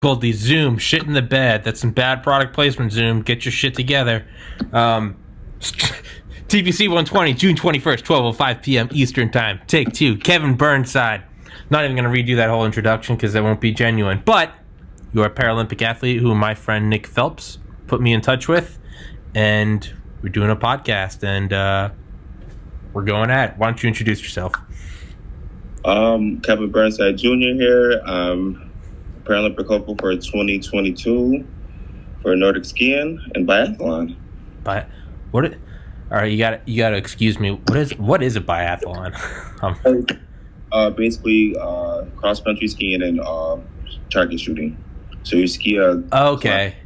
called the Zoom shit in the bed. That's some bad product placement. Zoom, get your shit together. TPC 120, June 21st, 12:05 p.m. Eastern Time. Take 2. Kevin Burnside. Not even going to redo that whole introduction because that won't be genuine. But you're a Paralympic athlete who my friend Nick Phelps put me in touch with, and we're doing a podcast, and we're going at it. Why don't you introduce yourself? Kevin Burnside Jr. here. Paralympic hopeful for 2022 for Nordic skiing and biathlon. All right, you got to excuse me. What is a biathlon? Basically cross country skiing and target shooting. So you ski okay.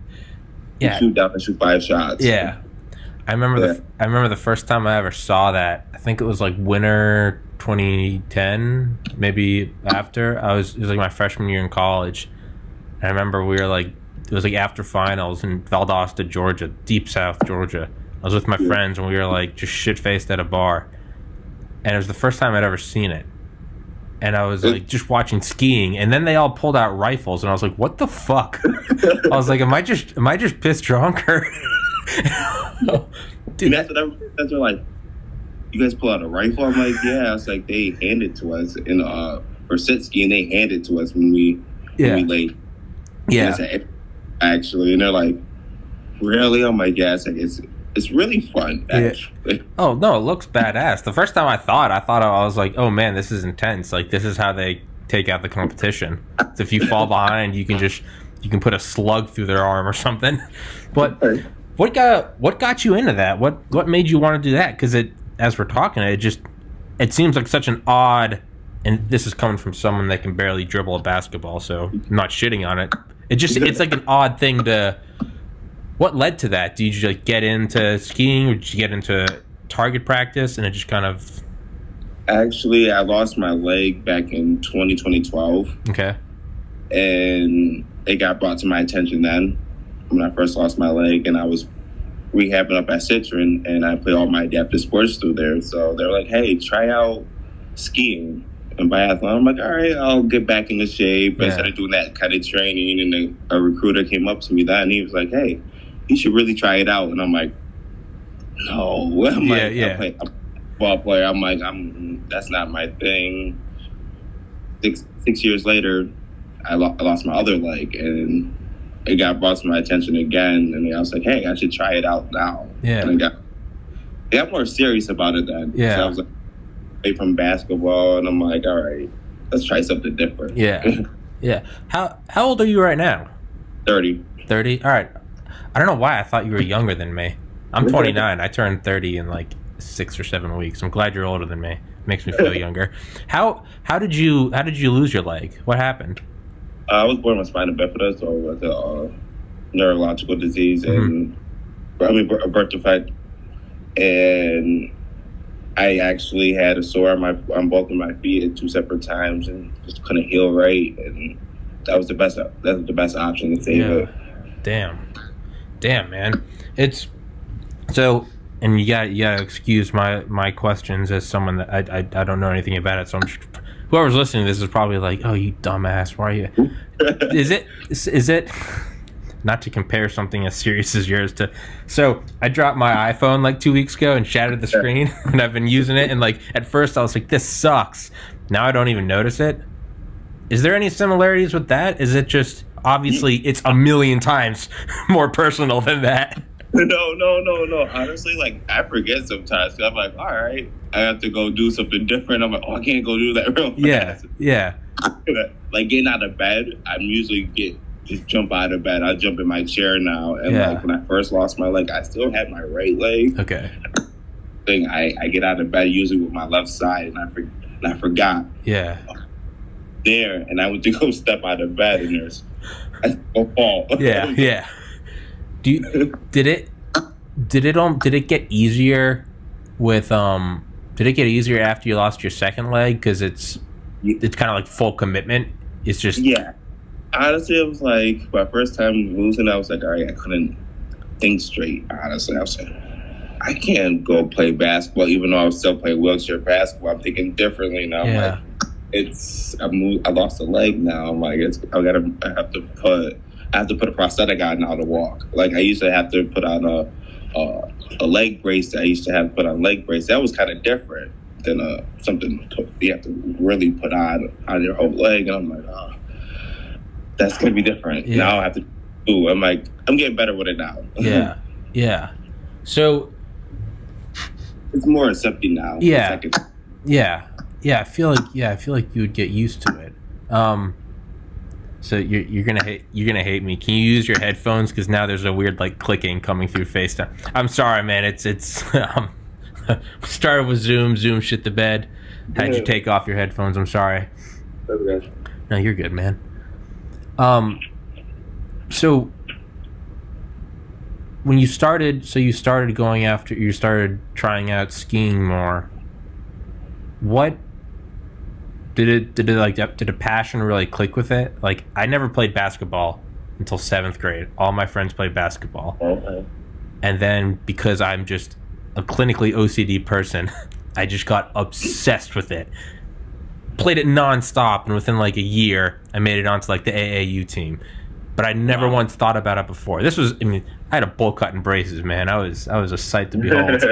You shoot down and shoot 5 shots. Yeah. I remember the first time I ever saw that. I think it was like winter 2010, maybe after. It was like my freshman year in college. And I remember we were like, it was like after finals in Valdosta, Georgia, deep South Georgia. I was with my friends and we were like just shit-faced at a bar. And it was the first time I'd ever seen it. And I was like just watching skiing, and then they all pulled out rifles, and I was like, "What the fuck?" I was like, "Am I just pissed drunk?" Or dude, that's what they're like. You guys pull out a rifle? I'm like, yeah. I was like, they handed to us in for sit skiing. They handed to us when we laid. Yeah. Actually, and they're like, really? I'm like, yeah. It's like it's really fun, actually. Yeah. Oh, no, it looks badass. The first time I was like, oh, man, this is intense. Like, this is how they take out the competition. So if you fall behind, you can put a slug through their arm or something. But what got you into that? What made you want to do that? Because as we're talking, it seems like such an odd, and this is coming from someone that can barely dribble a basketball, so I'm not shitting on it. It's like an odd thing to... What led to that? Did you like get into skiing, or did you get into target practice, and it just kind of... Actually, I lost my leg back in 2012. Okay. And it got brought to my attention then when I first lost my leg, and I was rehabbing up at Citron, and I played all my adaptive sports through there. So they're like, hey, try out skiing and biathlon. I'm like, all right, I'll get back into shape. Yeah. I started doing that kind of training, and a recruiter came up to me then, and he was like, hey, you should really try it out. And I'm like, no. I'm I'm a ball player. I'm like, that's not my thing. Six years later, I lost my other leg, and it got brought to my attention again. And I was like, hey, I should try it out now. Yeah. And I got more serious about it then. Yeah. So I was like, away from basketball, and I'm like, all right, let's try something different. Yeah. Yeah. How old are you right now? 30. 30? All right. I don't know why I thought you were younger than me. I'm 29. I turned 30 in like 6 or 7 weeks. I'm glad you're older than me. Makes me feel younger. How did you lose your leg? What happened? I was born with spina bifida, so it was a neurological disease, and a birth defect. And I actually had a sore on both of my feet at 2 separate times, and just couldn't heal right. And that was the best option to save it. Damn, man. It's so, and you gotta excuse my questions as someone that I don't know anything about it. So whoever's listening to this is probably like, oh, you dumbass, why are you? Is it not to compare something as serious as yours to? So I dropped my iPhone like 2 weeks ago and shattered the screen, and I've been using it. And like at first I was like, this sucks. Now I don't even notice it. Is there any similarities with that? Is it just obviously it's a million times more personal than that? No. Honestly, like I forget sometimes. I'm like, all right, I have to go do something different. I'm like, oh, I can't go do that real fast. Yeah. Like getting out of bed, I'm usually just jump out of bed. I jump in my chair now, and like when I first lost my leg, I still had my right leg. Okay. I get out of bed usually with my left side, and I forgot. Yeah. There, and I went to go step out of bed, and I fall. Yeah. Did it get easier with Did it get easier after you lost your second leg? Because it's kind of like full commitment. It's just Honestly, it was like my first time losing. I was like, all right, I couldn't think straight. Honestly, I was like, I can't go play basketball, even though I was still playing wheelchair basketball. I'm thinking differently now. I'm like, I lost a leg now. I'm like, I have to put a prosthetic on now to walk. Like I used to have to put on a leg brace. I used to have to put on leg brace. That was kind of different than something you have to really put on your whole leg. And I'm like, oh, that's gonna be different. Yeah. Now I have to do. I'm like, I'm getting better with it now. Yeah, yeah. So it's more accepting now. Yeah, yeah. I feel like you would get used to it. So you're gonna hate me. Can you use your headphones? Because now there's a weird like clicking coming through FaceTime. I'm sorry, man. It's started with Zoom shit the bed. Had you take off your headphones? I'm sorry. Okay. No, you're good, man. So when you started trying out skiing more. What did a passion really click with it? Like I never played basketball until 7th grade. All my friends played basketball. Okay. And then because I'm just a clinically OCD person, I just got obsessed with it. Played it nonstop, and within like a year, I made it onto like the AAU team. But I never once thought about it before. I had a bowl cut and braces, man. I was a sight to behold.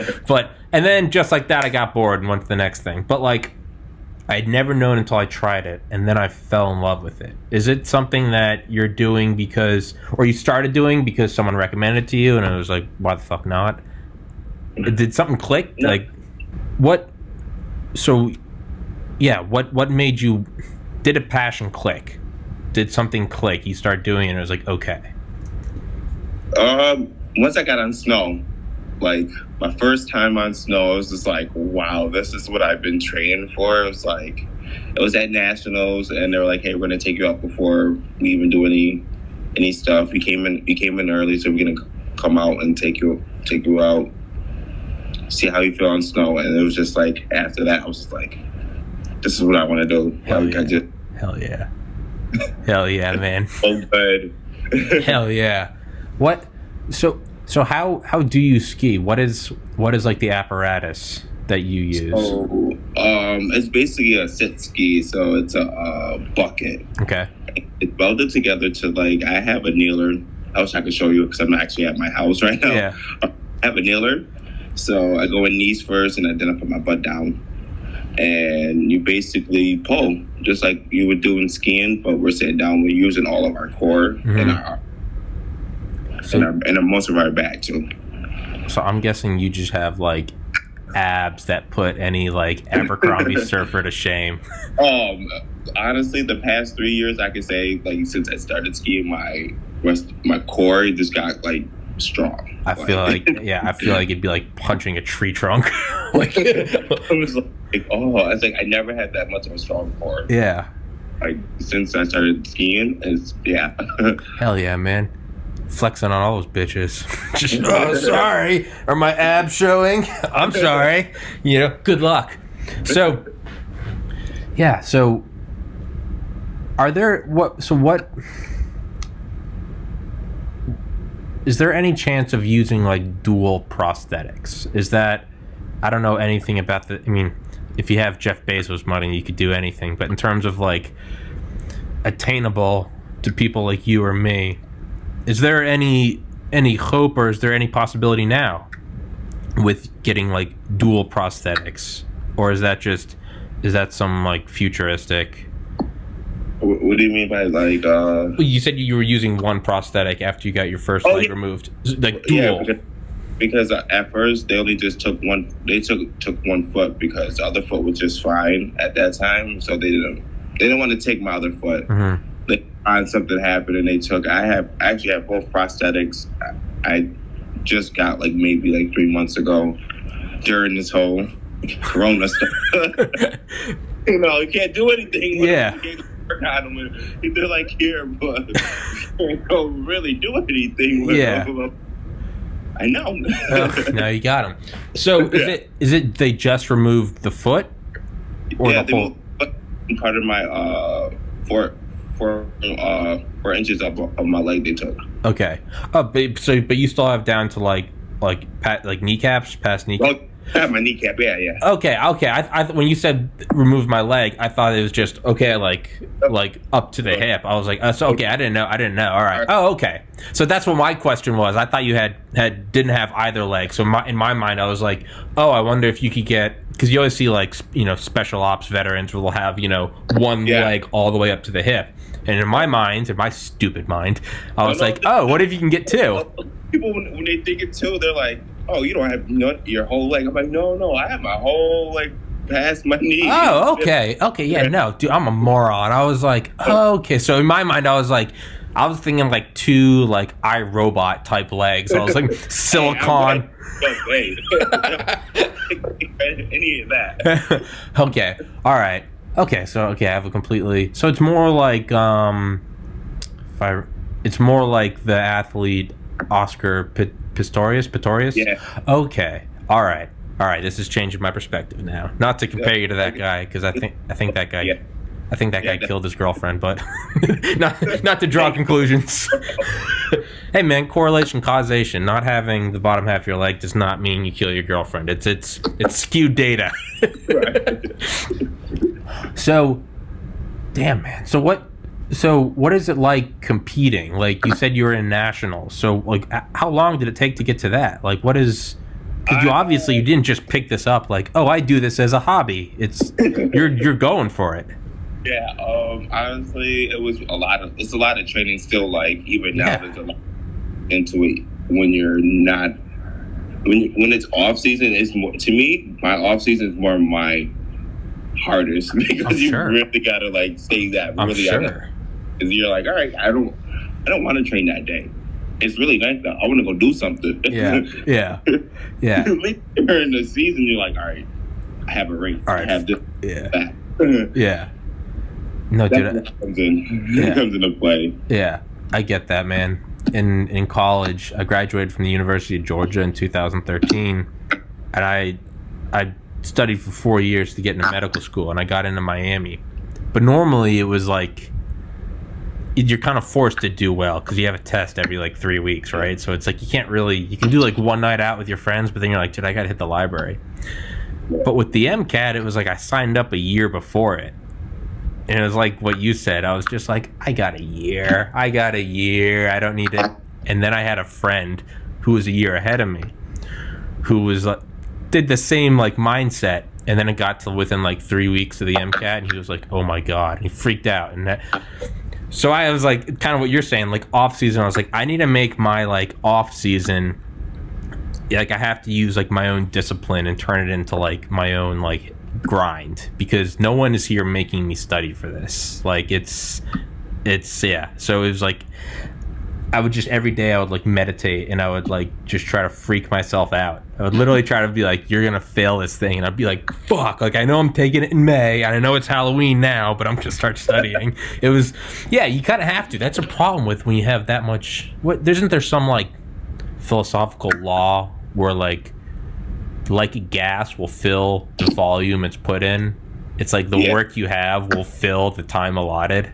And then just like that, I got bored and went to the next thing. But like, I'd never known until I tried it, and then I fell in love with it. Is it something that you're doing or you started doing because someone recommended it to you, and I was like, why the fuck not? Did something click? No. Like, what? So, yeah, what made you? Did a passion click? Did something click? You start doing it, and it was like, okay. Once I got on snow, like my first time on snow, I was just like, wow, this is what I've been training for. It was at nationals, and they were like, hey, we're gonna take you out before we even do any stuff. We came in early, so we're gonna come out and take you out, see how you feel on snow. And it was just like after that, I was just like, this is what I want to do. Hell yeah. Hell yeah, man. Oh, good. Hell yeah. What? So how do you ski? What is like the apparatus that you use? So, it's basically a sit ski. So it's a bucket. Okay. It's welded together to like, I have a kneeler. I wish I could show you because I'm actually at my house right now. Yeah. I have a kneeler. So I go in knees first, and then I put my butt down. And you basically pull just like you would do in skiing, but we're sitting down. We're using all of our core and most of our back too. So I'm guessing you just have like abs that put any like Abercrombie surfer to shame. Honestly, the past 3 years, I could say like since I started skiing, my core just got like strong. I feel like it'd be like punching a tree trunk. Like I was like, I never had that much of a strong core. Yeah. Like since I started skiing, Hell yeah, man. Flexing on all those bitches. Just sorry. Are my abs showing? I'm sorry. Good luck. So yeah, so are there what is there any chance of using like dual prosthetics? Is that, I don't know anything about if you have Jeff Bezos money, you could do anything. But in terms of like attainable to people like you or me, is there any hope, or is there any possibility now with getting like dual prosthetics? Or is that some like futuristic? What do you mean by like? You said you were using one prosthetic after you got your first leg removed, like dual. Yeah, because at first they only just took one. They took one foot because the other foot was just fine at that time. So they didn't want to take my other foot. Mm-hmm. They find something happened and they took. I actually have both prosthetics. I just got like maybe like 3 months ago during this whole Corona stuff. You can't do anything. Yeah. They're like here, but you don't really do anything with them. I know. Now you got them. So is it they just removed the foot? Or they moved part of my 4 inches of my leg they took. Okay. But you still have down to like kneecaps, past kneecaps. I have my kneecap. Yeah. Okay. I when you said remove my leg, I thought it was just okay, like up to the hip. I was like, so okay, I didn't know. All right. Oh, okay. So that's what my question was. I thought you didn't have either leg. So in my mind, I was like, oh, I wonder if you could get, because you always see like special ops veterans will have one leg all the way up to the hip. And in my mind, in my stupid mind, I was like, oh, what if you can get two? People when they think it too, they're like, oh, you don't have your whole leg. I'm like, no, I have my whole leg past my knee. Oh, okay, yeah, no, dude, I'm a moron. I was like, oh, okay. So in my mind, I was thinking like two like iRobot type legs. I was like silicone. Hey, any of that. Okay, all right. Okay, so I have a completely. So it's more like it's more like the athlete Oscar Pistorius. Yeah. Okay. All right. This is changing my perspective now. Not to compare you to that guy, because I think that guy. Yeah. I think that guy killed his girlfriend, but not to draw conclusions. Hey man, correlation, causation. Not having the bottom half of your leg does not mean you kill your girlfriend. It's skewed data. So, damn man. So what is it like competing? Like you said, you were in nationals. So like, how long did it take to get to that? Like, what is? Because you didn't just pick this up. Like, oh, I do this as a hobby. It's you're going for it. Yeah. Honestly, it's a lot of training still. Like even now, there's a lot into it when you're not. When it's off season, it's more, to me. My off season is more my hardest because you really gotta like stay that really. Because you're like, all right, I don't want to train that day. It's really nice though. I want to go do something. Yeah. During the season, you're like, all right, I have a race. All right. I have this. Yeah. No, dude. That comes into play. Yeah, I get that, man. In college, I graduated from the University of Georgia in 2013, and I studied for 4 years to get into medical school, and I got into Miami. But normally, it was like you're kind of forced to do well because you have a test every like 3 weeks, right? So it's like you can do like one night out with your friends, but then you're like, dude, I gotta hit the library. But with the MCAT, it was like I signed up a year before it. And it was like what you said. I was just like, I got a year. I don't need it. And then I had a friend who was a year ahead of me who was did the same like mindset. And then it got to within like 3 weeks of the MCAT, and he was like, oh my God. And he freaked out. And so I was like, kind of what you're saying, like off season. I was like, I need to make my like off season, like I have to use like my own discipline and turn it into like my own like grind, because no one is here making me study for this. Like it's so it was like I would just every day I would like meditate, and I would like just try to freak myself out. I would literally try to be like, you're gonna fail this thing, and I'd be like, fuck, like I know I'm taking it in May and I know it's Halloween now, but I'm gonna start studying. It was you kind of have to. That's a problem with when you have that much. Isn't there some like philosophical law where like a gas will fill the volume it's put in? It's like the work you have will fill the time allotted.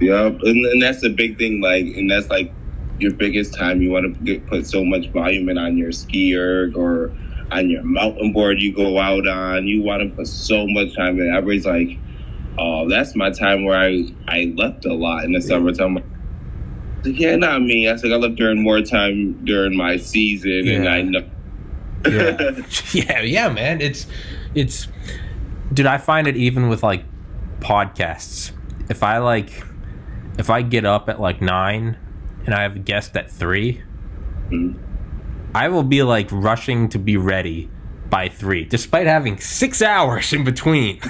Yeah, and that's the big thing. Like, and that's like your biggest time. You want to put so much volume in on your ski erg or on your mountain board you go out on. You want to put so much time in. Everybody's like, oh, that's my time where I left a lot in the summertime. Like, yeah, not me. I said I left during more time during my season, and I know. Yeah, man. It's dude, I find it even with like podcasts. If I get up at like 9 and I have a guest at 3, I will be like rushing to be ready by 3, despite having 6 hours in between.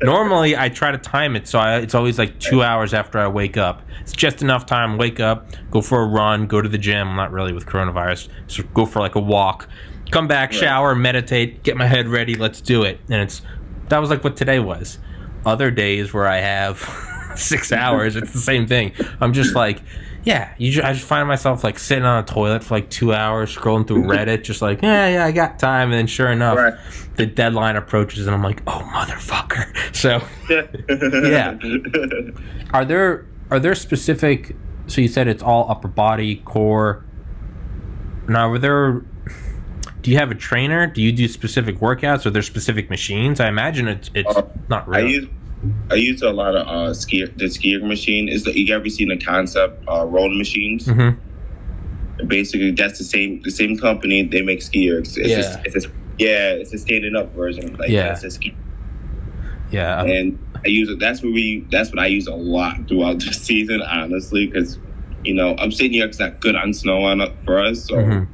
Normally I try to time it so it's always like 2 hours after I wake up. It's just enough time. Wake up, go for a run, go to the gym. Not really with coronavirus, so go for like a walk. Come back, shower, meditate, get my head ready, let's do it. And that was like what today was. Other days where I have 6 hours, it's the same thing. I'm just like, I just find myself like sitting on a toilet for like 2 hours, scrolling through Reddit, just like, I got time. And then sure enough, the deadline approaches and I'm like, oh, motherfucker. So, Are there specific, so you said it's all upper body, core. Now, do you have a trainer? Do you do specific workouts? Are there specific machines? I imagine it's not real. I use a lot of the skier machine. You ever seen the concept rolling machines? Mm-hmm. Basically, that's the same company. They make skiers. It's a standing up version. Like that's a ski. Yeah, and I use it. That's what I use a lot throughout the season, honestly, because I'm sitting here. It's not good on snow for us, so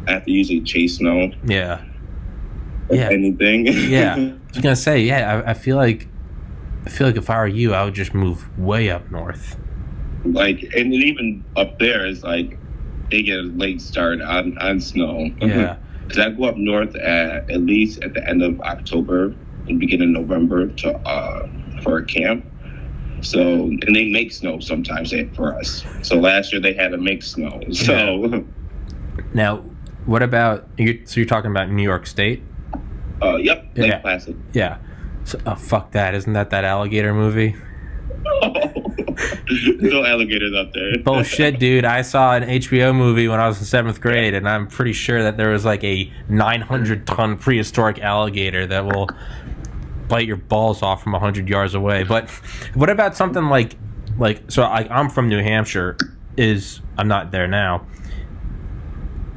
I have to usually chase snow. Yeah. Anything. Yeah, I was gonna say. Yeah, I feel like if I were you, I would just move way up north. Like, and even up there is like they get a late start on snow. Yeah. Because I go up north at least at the end of October and beginning of November for a camp. So, and they make snow sometimes for us. So last year they had to make snow. So now, what about so you're talking about New York State? Yep. Lake Placid. Yeah. So, fuck that! Isn't that alligator movie? No alligators up there. Bullshit, dude. I saw an HBO movie when I was in 7th grade, and I'm pretty sure that there was like a 900-ton prehistoric alligator that will bite your balls off from 100 yards away. But what about something like so I'm from New Hampshire. I'm not there now.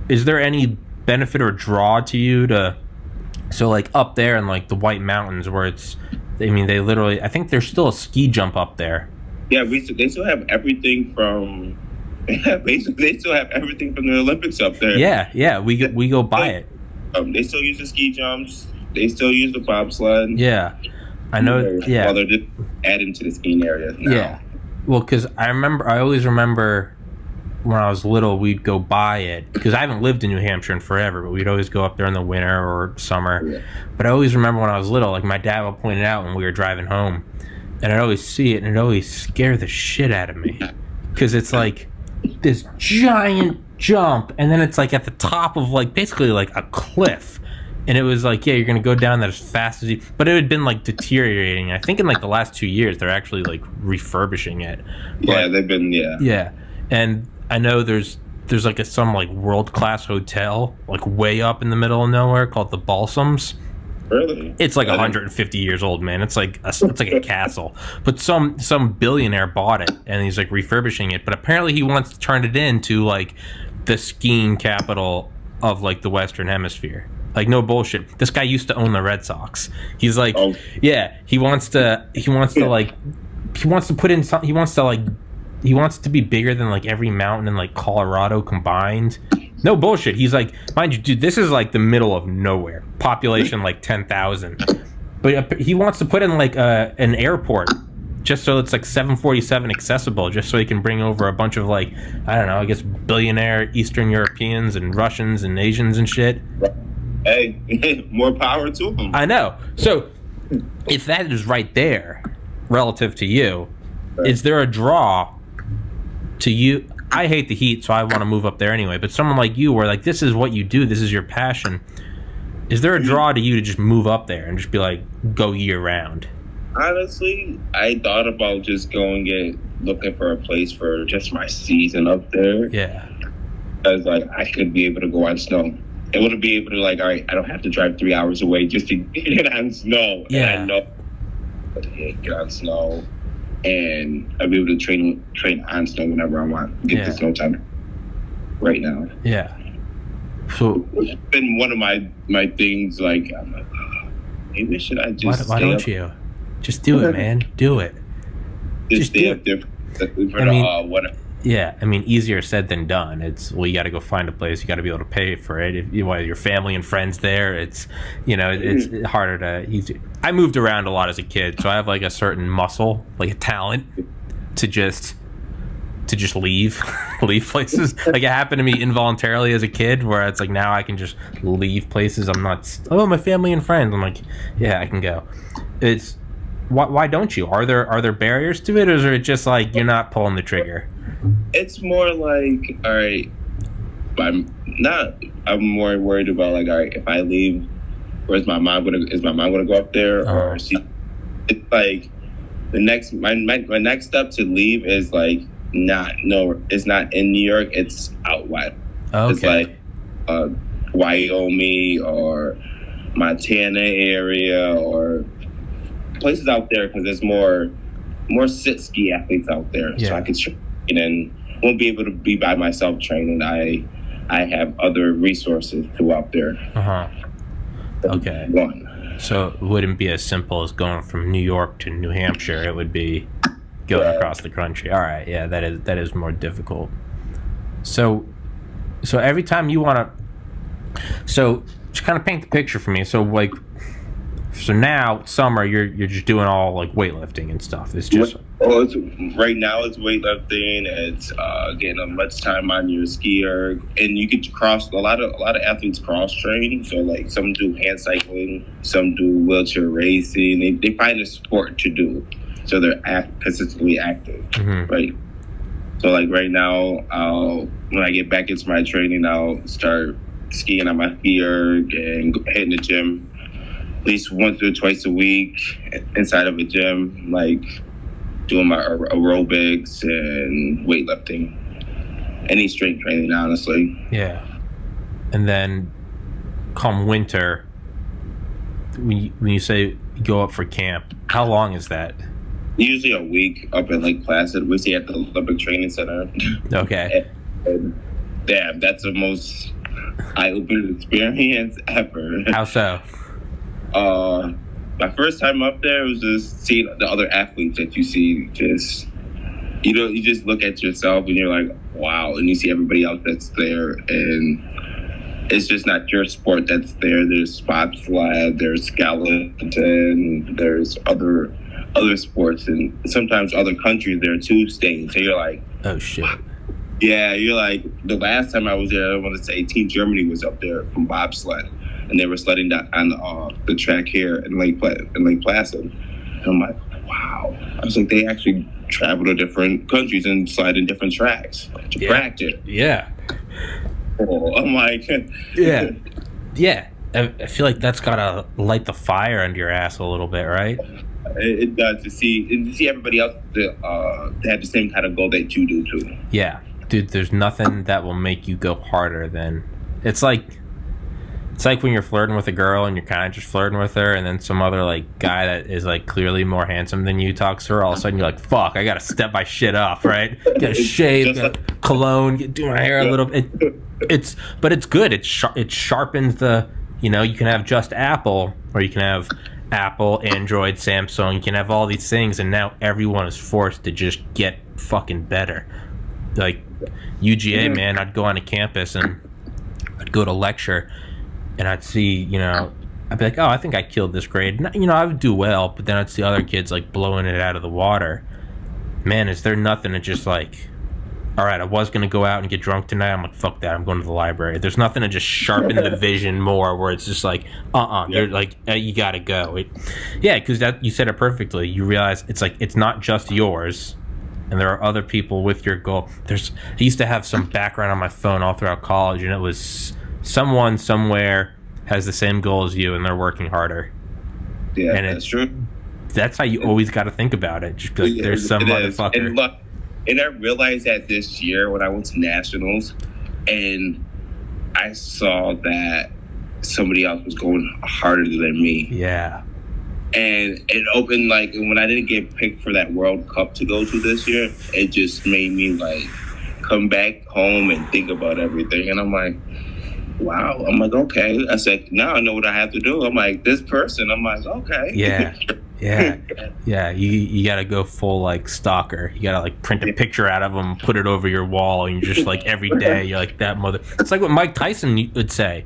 Is there any benefit or draw to you to so like up there in like the White Mountains where they literally, I think there's still a ski jump up there. Yeah, they still have everything from basically they still have everything from the Olympics up there. Yeah, we go by it. They still use the ski jumps. They still use the bobsled. Yeah, I know. Yeah, well, they're just adding to the skiing area now. Yeah, well, because I always remember when I was little, we'd go by it because I haven't lived in New Hampshire in forever, but we'd always go up there in the winter or summer. Yeah. But I always remember when I was little, like my dad would point it out when we were driving home, and I'd always see it, and it'd always scare the shit out of me because it's like this giant jump, and then it's like at the top of like basically like a cliff. And it was like, yeah, you're going to go down that as fast as you... But it had been, like, deteriorating. I think in, like, the last 2 years, they're actually, like, refurbishing it. Yeah, they've been, yeah. Yeah. And I know there's like, some, like, world-class hotel, like, way up in the middle of nowhere called the Balsams. Really? It's, like, 150 years old, man. It's like a castle. But some billionaire bought it, and he's, like, refurbishing it. But apparently he wants to turn it into, like, the skiing capital of, like, the Western Hemisphere. Like, no bullshit. This guy used to own the Red Sox. He's like, yeah, he wants to put in something. He wants to be bigger than like every mountain in like Colorado combined. No bullshit. He's like, mind you, dude, this is like the middle of nowhere. Population like 10,000. But he wants to put in like an airport just so it's like 747 accessible, just so he can bring over a bunch of like, I don't know, I guess billionaire Eastern Europeans and Russians and Asians and shit. Hey, more power to them. I know. So, if that is right there, relative to you, is there a draw to you? I hate the heat, so I want to move up there anyway. But someone like you, where like this is what you do, this is your passion. Is there a draw to you to just move up there and just be like, go year round? Honestly, I thought about just looking for a place for just my season up there. Yeah. Because like I could be able to go on snow. It would be able to like, all right, I don't have to drive 3 hours away just to get on snow. Yeah. And I know get on snow, and I'll be able to train on snow whenever I want. Get the snow time right now. Yeah. So it's been one of my things. Like I'm like, maybe should I just? Why don't you just do it, man? Do it. Just stay up there for whatever. Yeah, I mean, easier said than done. You got to go find a place. You got to be able to pay for it. If your family and friends there, it's harder to. I moved around a lot as a kid, so I have like a certain muscle, like a talent, to just leave places. Like it happened to me involuntarily as a kid, where it's like now I can just leave places. I'm not. Oh, my family and friends. I'm like, yeah, I can go. It's why don't you? Are there barriers to it, or is it just like you're not pulling the trigger? It's more like, all right, I'm more worried about like, all right, if I leave, is my mom gonna go up there, or it's like the next my next step to leave is like it's not in New York, it's out west. Okay. It's like Wyoming or Montana area or places out there, because there's more sit ski athletes out there. So I could train and won't be able to be by myself training. I have other resources throughout there. Okay. So it wouldn't be as simple as going from New York to New Hampshire. It would be going across the country. All right. Yeah, that is more difficult. So every time you want to, so just kind of paint the picture for me. So like, so now summer you're just doing all like weightlifting and stuff. It's just right now it's weightlifting. It's getting as much time on your skier, and you get to cross. A lot of athletes cross train. So like some do hand cycling, some do wheelchair racing. They find a sport to do, so they're consistently active, right? So like right now, when I get back into my training, I'll start skiing on my skier and hitting the gym at least once or twice a week inside of a gym, like doing my aerobics and weightlifting. Any strength training, honestly. Yeah. And then come winter, when you say go up for camp, how long is that? Usually a week up in Lake Placid. We stay at the Olympic Training Center. Okay. And damn, that's the most eye-opening experience ever. How so? My first time up there was just seeing the other athletes that you see. Just you just look at yourself and you're like, wow, and you see everybody else that's there, and it's just not your sport that's there. There's spot sled, there's skeleton, there's other sports, and sometimes other countries there too staying. So you're like, oh shit. Yeah, you're like, the last time I was there, I want to say Team Germany was up there from bobsled, and they were sledding down on the track here in Lake Placid. And I'm like, wow. I was like, they actually travel to different countries and slide in different tracks to practice. Yeah. Oh, I'm like, yeah. Yeah. I feel like that's gotta light the fire under your ass a little bit, right? It does, to see everybody else that have the same kind of goal that you do too. Yeah. Dude, there's nothing that will make you go harder than it's like when you're flirting with a girl and you're kind of just flirting with her, and then some other like guy that is like clearly more handsome than you talks to her. All of a sudden you're like, fuck, I gotta step my shit up, right? Gotta shave, gotta cologne, do my hair a little bit. But it's good. It sharpens the, you can have just Apple, or you can have Apple, Android, Samsung. You can have all these things, and now everyone is forced to just get fucking better. Like UGA, man, I'd go on a campus and I'd go to lecture, and I'd see, I'd be like, oh, I think I killed this grade. I would do well, but then I'd see other kids like blowing it out of the water. Man, is there nothing to just like, all right, I was going to go out and get drunk tonight. I'm like, fuck that. I'm going to the library. There's nothing to just sharpen the vision more, where it's just like, they're like, you got to go. Because you said it perfectly. You realize it's like, it's not just yours, and there are other people with your goal. I used to have some background on my phone all throughout college, and it was someone somewhere has the same goal as you, and they're working harder. Yeah, and that's true. That's how you always got to think about it. Just be like, there's some motherfucker. And look, and I realized that this year when I went to nationals, and I saw that somebody else was going harder than me. Yeah. And it opened, like, when I didn't get picked for that World Cup to go to this year, it just made me, like, come back home and think about everything. And I'm like, wow. I'm like, okay. I said, now I know what I have to do. I'm like, this person. I'm like, okay. Yeah. Yeah. You got to go full, like, stalker. You got to, like, print a picture out of them, put it over your wall, and you're just, like, every day, you're like, that mother. It's like what Mike Tyson would say.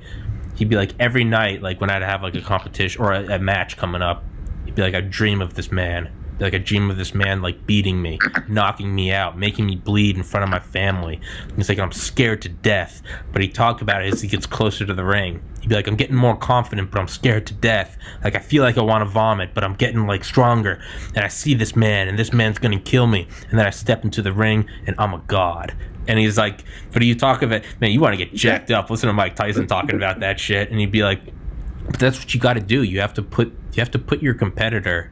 He'd be like, every night, like, when I'd have, like, a competition or a match coming up, he'd be like, I dream of this man. Like, I dream of this man, like, beating me, knocking me out, making me bleed in front of my family. He's like, I'm scared to death. But he talked about it as he gets closer to the ring. He'd be like, I'm getting more confident, but I'm scared to death. Like, I feel like I want to vomit, but I'm getting, like, stronger. And I see this man, and this man's going to kill me. And then I step into the ring, and I'm a god. And he's like, but you talk of it, man, you want to get jacked up. Listen to Mike Tyson talking about that shit. And he'd be like, but that's what you got to do. You have to put your competitor,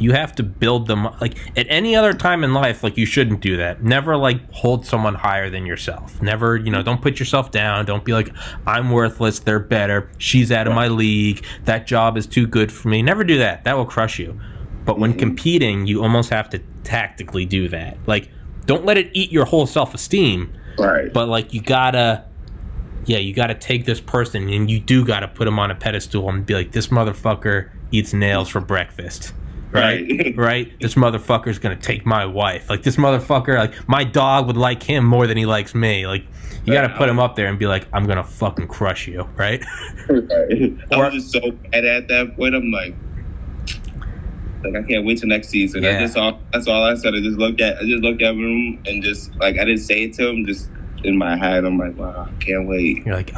you have to build them. Like at any other time in life, like you shouldn't do that. Never like hold someone higher than yourself. Never, don't put yourself down. Don't be like, I'm worthless, they're better, she's out of my league, that job is too good for me. Never do that. That will crush you. But when competing, you almost have to tactically do that. Like, don't let it eat your whole self-esteem. Right. But like you gotta take this person and you do gotta put him on a pedestal and be like, this motherfucker eats nails for breakfast. Right? Right? This motherfucker's gonna take my wife. Like, this motherfucker, like, my dog would like him more than he likes me. Like, you gotta put him up there and be like, I'm gonna fucking crush you, right? Right. I was just so bad at that point. I'm like I can't wait till next season. Yeah. That's all I said. I just looked at him and just like, I didn't say it to him, just in my head, I'm like, wow, I can't wait. You're like,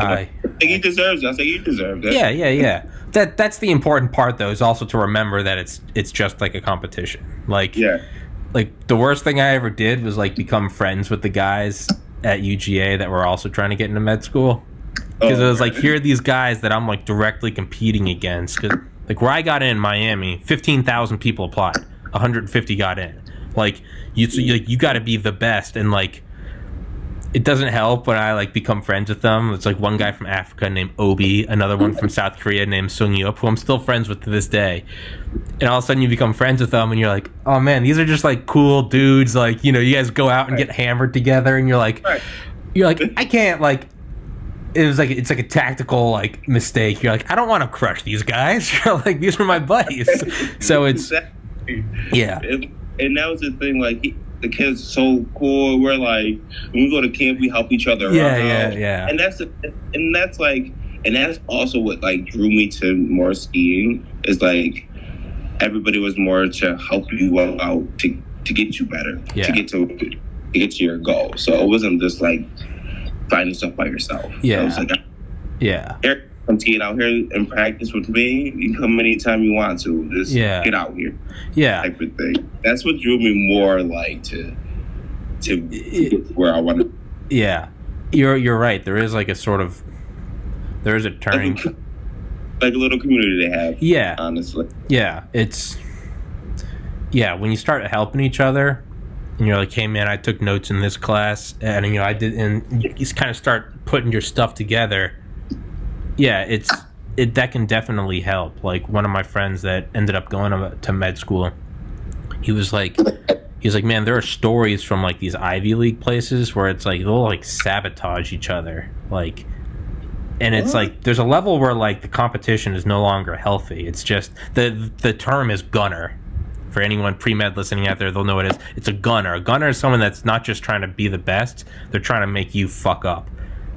he deserves it. I say he deserved it. Yeah. That's the important part, though, is also to remember that it's just like a competition. Like, like the worst thing I ever did was like become friends with the guys at UGA that were also trying to get into med school, because it was like, here are these guys that I'm like directly competing against. Because like where I got in Miami, 15,000 people applied, 150 got in. Like you got to be the best, and like it doesn't help when I like become friends with them. It's like one guy from Africa named Obi, another one from South Korea named Sung Yup, who I'm still friends with to this day. And all of a sudden you become friends with them and you're like, oh man, these are just like cool dudes. Like, you guys go out and get hammered together, and you're like, I can't, like, it's like a tactical like mistake. You're like, I don't want to crush these guys. You're like, these are my buddies. So it's yeah. And that was the thing, like the kids so cool. We're like, when we go to camp, we help each other out. Yeah. And that's also what like drew me to more skiing, is like everybody was more to help you out to get you better, to get to your goal. So it wasn't just like finding stuff by yourself. Yeah. It was like, here, come skiing out here and practice with me. You can come anytime you want to. Just get out here. Yeah. Type of thing. That's what drew me more like to get to where I want to. Yeah. You're right. There is like a turning. Like a little community they have. Yeah. Honestly. Yeah. When you start helping each other, and you're like, hey man, I took notes in this class, and I did, and you just kind of start putting your stuff together. Yeah, that can definitely help. Like one of my friends that ended up going to med school, he was like, man, there are stories from like these Ivy League places where it's like they'll like sabotage each other, like, and it's like there's a level where like the competition is no longer healthy. It's just the term is gunner. For anyone pre-med listening out there, they'll know what it is. It's a gunner. A gunner is someone that's not just trying to be the best; they're trying to make you fuck up,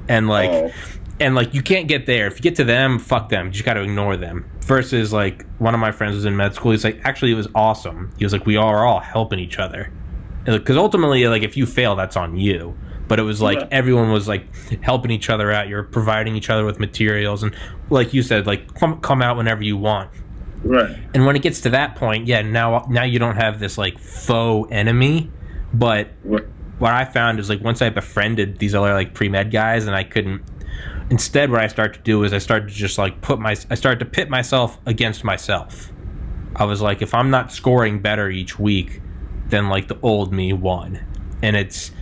and like. And, like, you can't get there. If you get to them, fuck them. You just got to ignore them. Versus, like, one of my friends was in med school. He's like, actually, it was awesome. He was like, we are all helping each other. Because ultimately, like, if you fail, that's on you. But it was like everyone was, like, helping each other out. You're providing each other with materials. And, like you said, like, come out whenever you want. Right. And when it gets to that point, now you don't have this, like, faux enemy. But what I found is, like, once I befriended these other, like, pre-med guys, and I couldn't... Instead, what I started to do is I started to just like I started to pit myself against myself. I was like, if I'm not scoring better each week, then like the old me won. And it's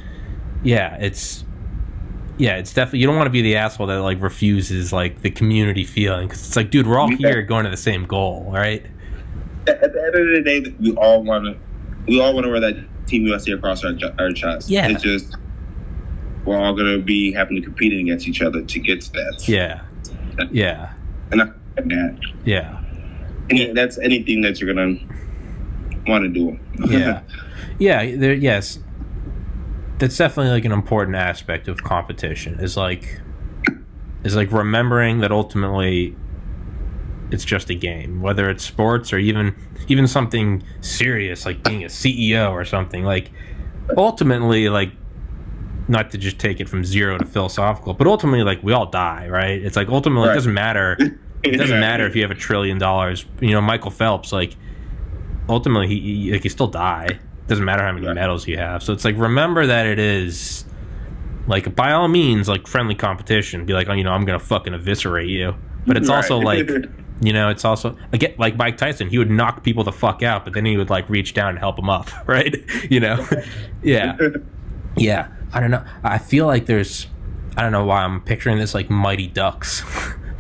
definitely, you don't want to be the asshole that like refuses like the community feeling, because it's like, dude, we're all here going to the same goal, right? At the end of the day, we all want to wear that Team USA across our chest. Yeah. It's just, we're all going to be having to compete against each other to get to that. Yeah. And I like that. Yeah. And that's anything that you're going to want to do. Yes. That's definitely like an important aspect of competition, is like remembering that ultimately it's just a game, whether it's sports or even something serious like being a CEO or something. Like ultimately, like, not to just take it from zero to philosophical, but ultimately, like, we all die, right? It's like ultimately it doesn't matter. It doesn't matter if you have $1 trillion. Michael Phelps, like, ultimately he still die. It doesn't matter how many medals you have. So it's like, remember that it is like, by all means, like, friendly competition. Be like, I'm gonna fucking eviscerate you. But it's also like, You know, it's also again like Mike Tyson. He would knock people the fuck out, but then he would like reach down and help them up, right? You know, yeah, yeah. I don't know. I feel like I don't know why I'm picturing this like Mighty Ducks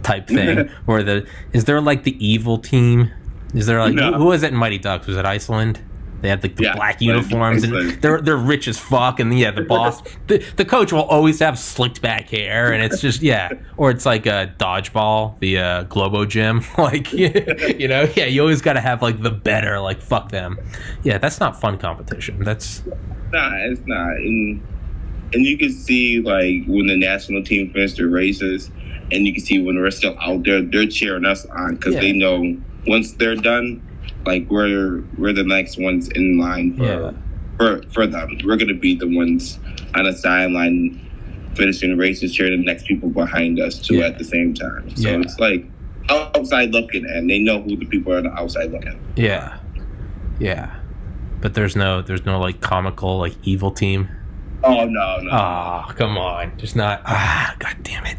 type thing, where is there like the evil team? Is there like who was it in Mighty Ducks? Was it Iceland? They had like the black uniforms, and they're rich as fuck, and the boss, the coach will always have slicked back hair, and it's just or it's like a dodgeball, the Globo Gym, like you know, you always got to have like the better, like fuck them, that's not fun competition. It's not, and you can see like when the national team finished their races, and you can see when we're still out there, they're cheering us on because they know once they're done. Like we're the next ones in line for them. We're gonna be the ones on the sideline finishing races, cheering the next people behind us too at the same time. So it's like outside looking, and they know who the people are on the outside looking. Yeah. But there's no like comical like evil team. Oh no. Oh, come on, just not. God damn it.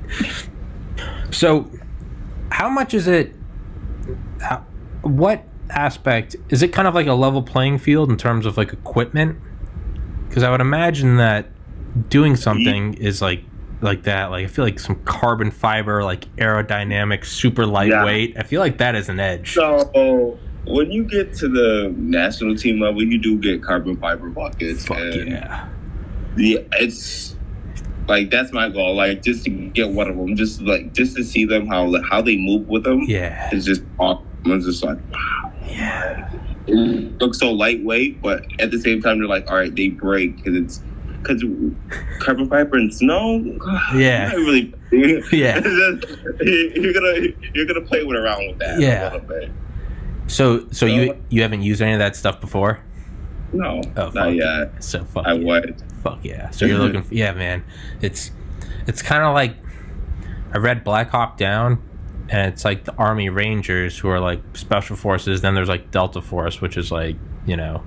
So, how much is it? What aspect is it kind of like a level playing field in terms of like equipment? Because I would imagine that doing something is like that, like I feel like some carbon fiber, like aerodynamic, super lightweight, I feel like that is an edge. So when you get to the national team level, you do get carbon fiber buckets. Fuck it's like that's my goal, like just to get one of them, just to see them how they move with them. It's just awesome. I'm just like, wow. It looks so lightweight, but at the same time, they're like, all right, they break because carbon fiber and snow. Not really. You're gonna play around with that a little bit. So you haven't used any of that stuff before? No, not yet. So fuck. I would. Fuck yeah. So you're looking for man. It's kind of like I read Black Hawk Down. And it's like the Army Rangers who are like special forces. Then there's like Delta Force, which is like, you know,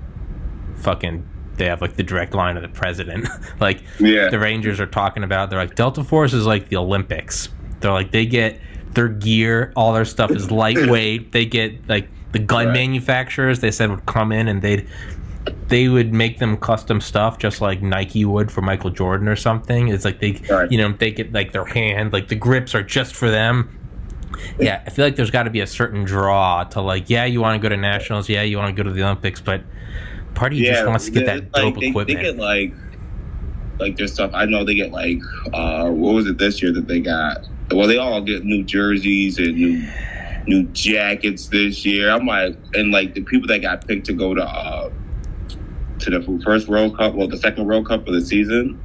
fucking, they have like the direct line of the president. Like the Rangers are talking about, they're like, Delta Force is like the Olympics. They're like, they get their gear, all their stuff is lightweight. They get like the gun manufacturers, they said would come in and they would make them custom stuff just like Nike would for Michael Jordan or something. It's like they, you know, they get like their hand, like the grips are just for them. I feel like there's got to be a certain draw to like, you want to go to nationals, you want to go to the Olympics, but part of you just wants to get that dope equipment. They get like their stuff. I know they get like what was it this year that they got? Well, they all get new jerseys and new jackets this year. I'm like, and like the people that got picked to go to the first World Cup, the second World Cup of the season,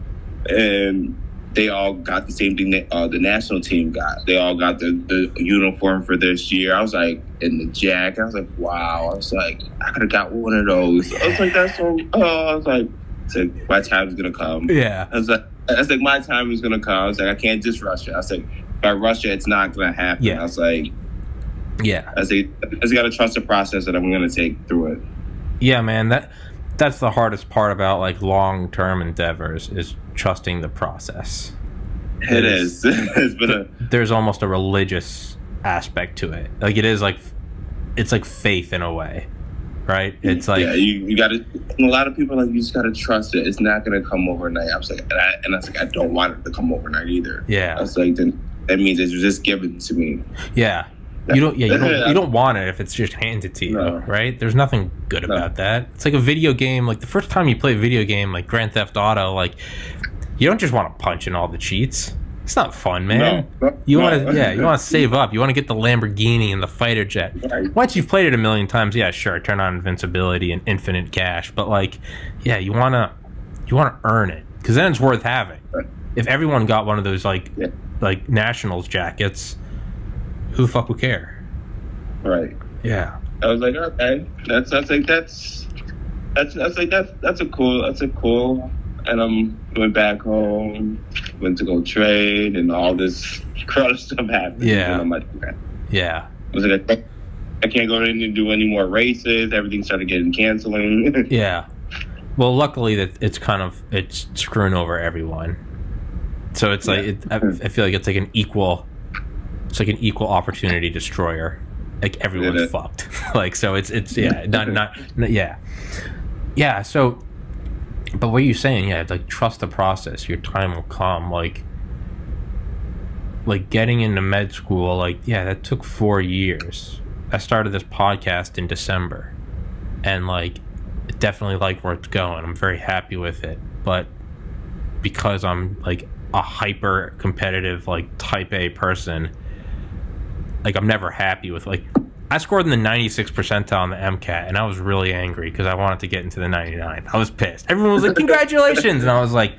and they all got the same thing that the national team got. They all got the uniform for this year. I was like, in the jacket. I was like, wow. I was like, I could have got one of those. I was like, that's so. I was like, my time is gonna come. Yeah. I was like, my time is gonna come. I was like, I can't just rush it. I was like, if I rush it, it's not gonna happen. I was like, I just gotta trust the process that I'm gonna take through it. Yeah, man. That's the hardest part about like long-term endeavors is trusting the process. It is. It's been there's almost a religious aspect to it. Like it is like, it's like faith in a way, right? It's like you got to. A lot of people are like, you just got to trust it. It's not going to come overnight. I was like, I was like, I don't want it to come overnight either. I was like, then that means it's just given to me. You don't want it if it's just handed to you, right? There's nothing good about that. It's like a video game. Like the first time you play a video game like Grand Theft Auto, like you don't just want to punch in all the cheats. It's not fun, man. You want to save up. You want to get the Lamborghini and the fighter jet. Once you've played it a million times, sure, turn on invincibility and infinite cash. But like, you want to earn it because then it's worth having. If everyone got one of those like nationals jackets, who the fuck would care? Right. Yeah. I was like, okay, that's a cool. And went back home, went to go trade, and all this crowd of stuff happened. And I'm like, okay. I was like, I can't go in and do any more races. Everything started getting canceling. Well, luckily that it's screwing over everyone. So it's like I feel like it's like an equal opportunity destroyer. like everyone's fucked. Like, so it's yeah, not yeah. Yeah, so, but what you're saying, yeah, like, trust the process. Your time will come. Like getting into med school, like, yeah, that took 4 years. I started this podcast in December, and like, definitely like where it's going. I'm very happy with it, but because I'm like a hyper competitive, like, type A person, like, I'm never happy with, like, I scored in the 96th percentile on the MCAT, and I was really angry because I wanted to get into the 99th. I was pissed. Everyone was like, congratulations, and I was like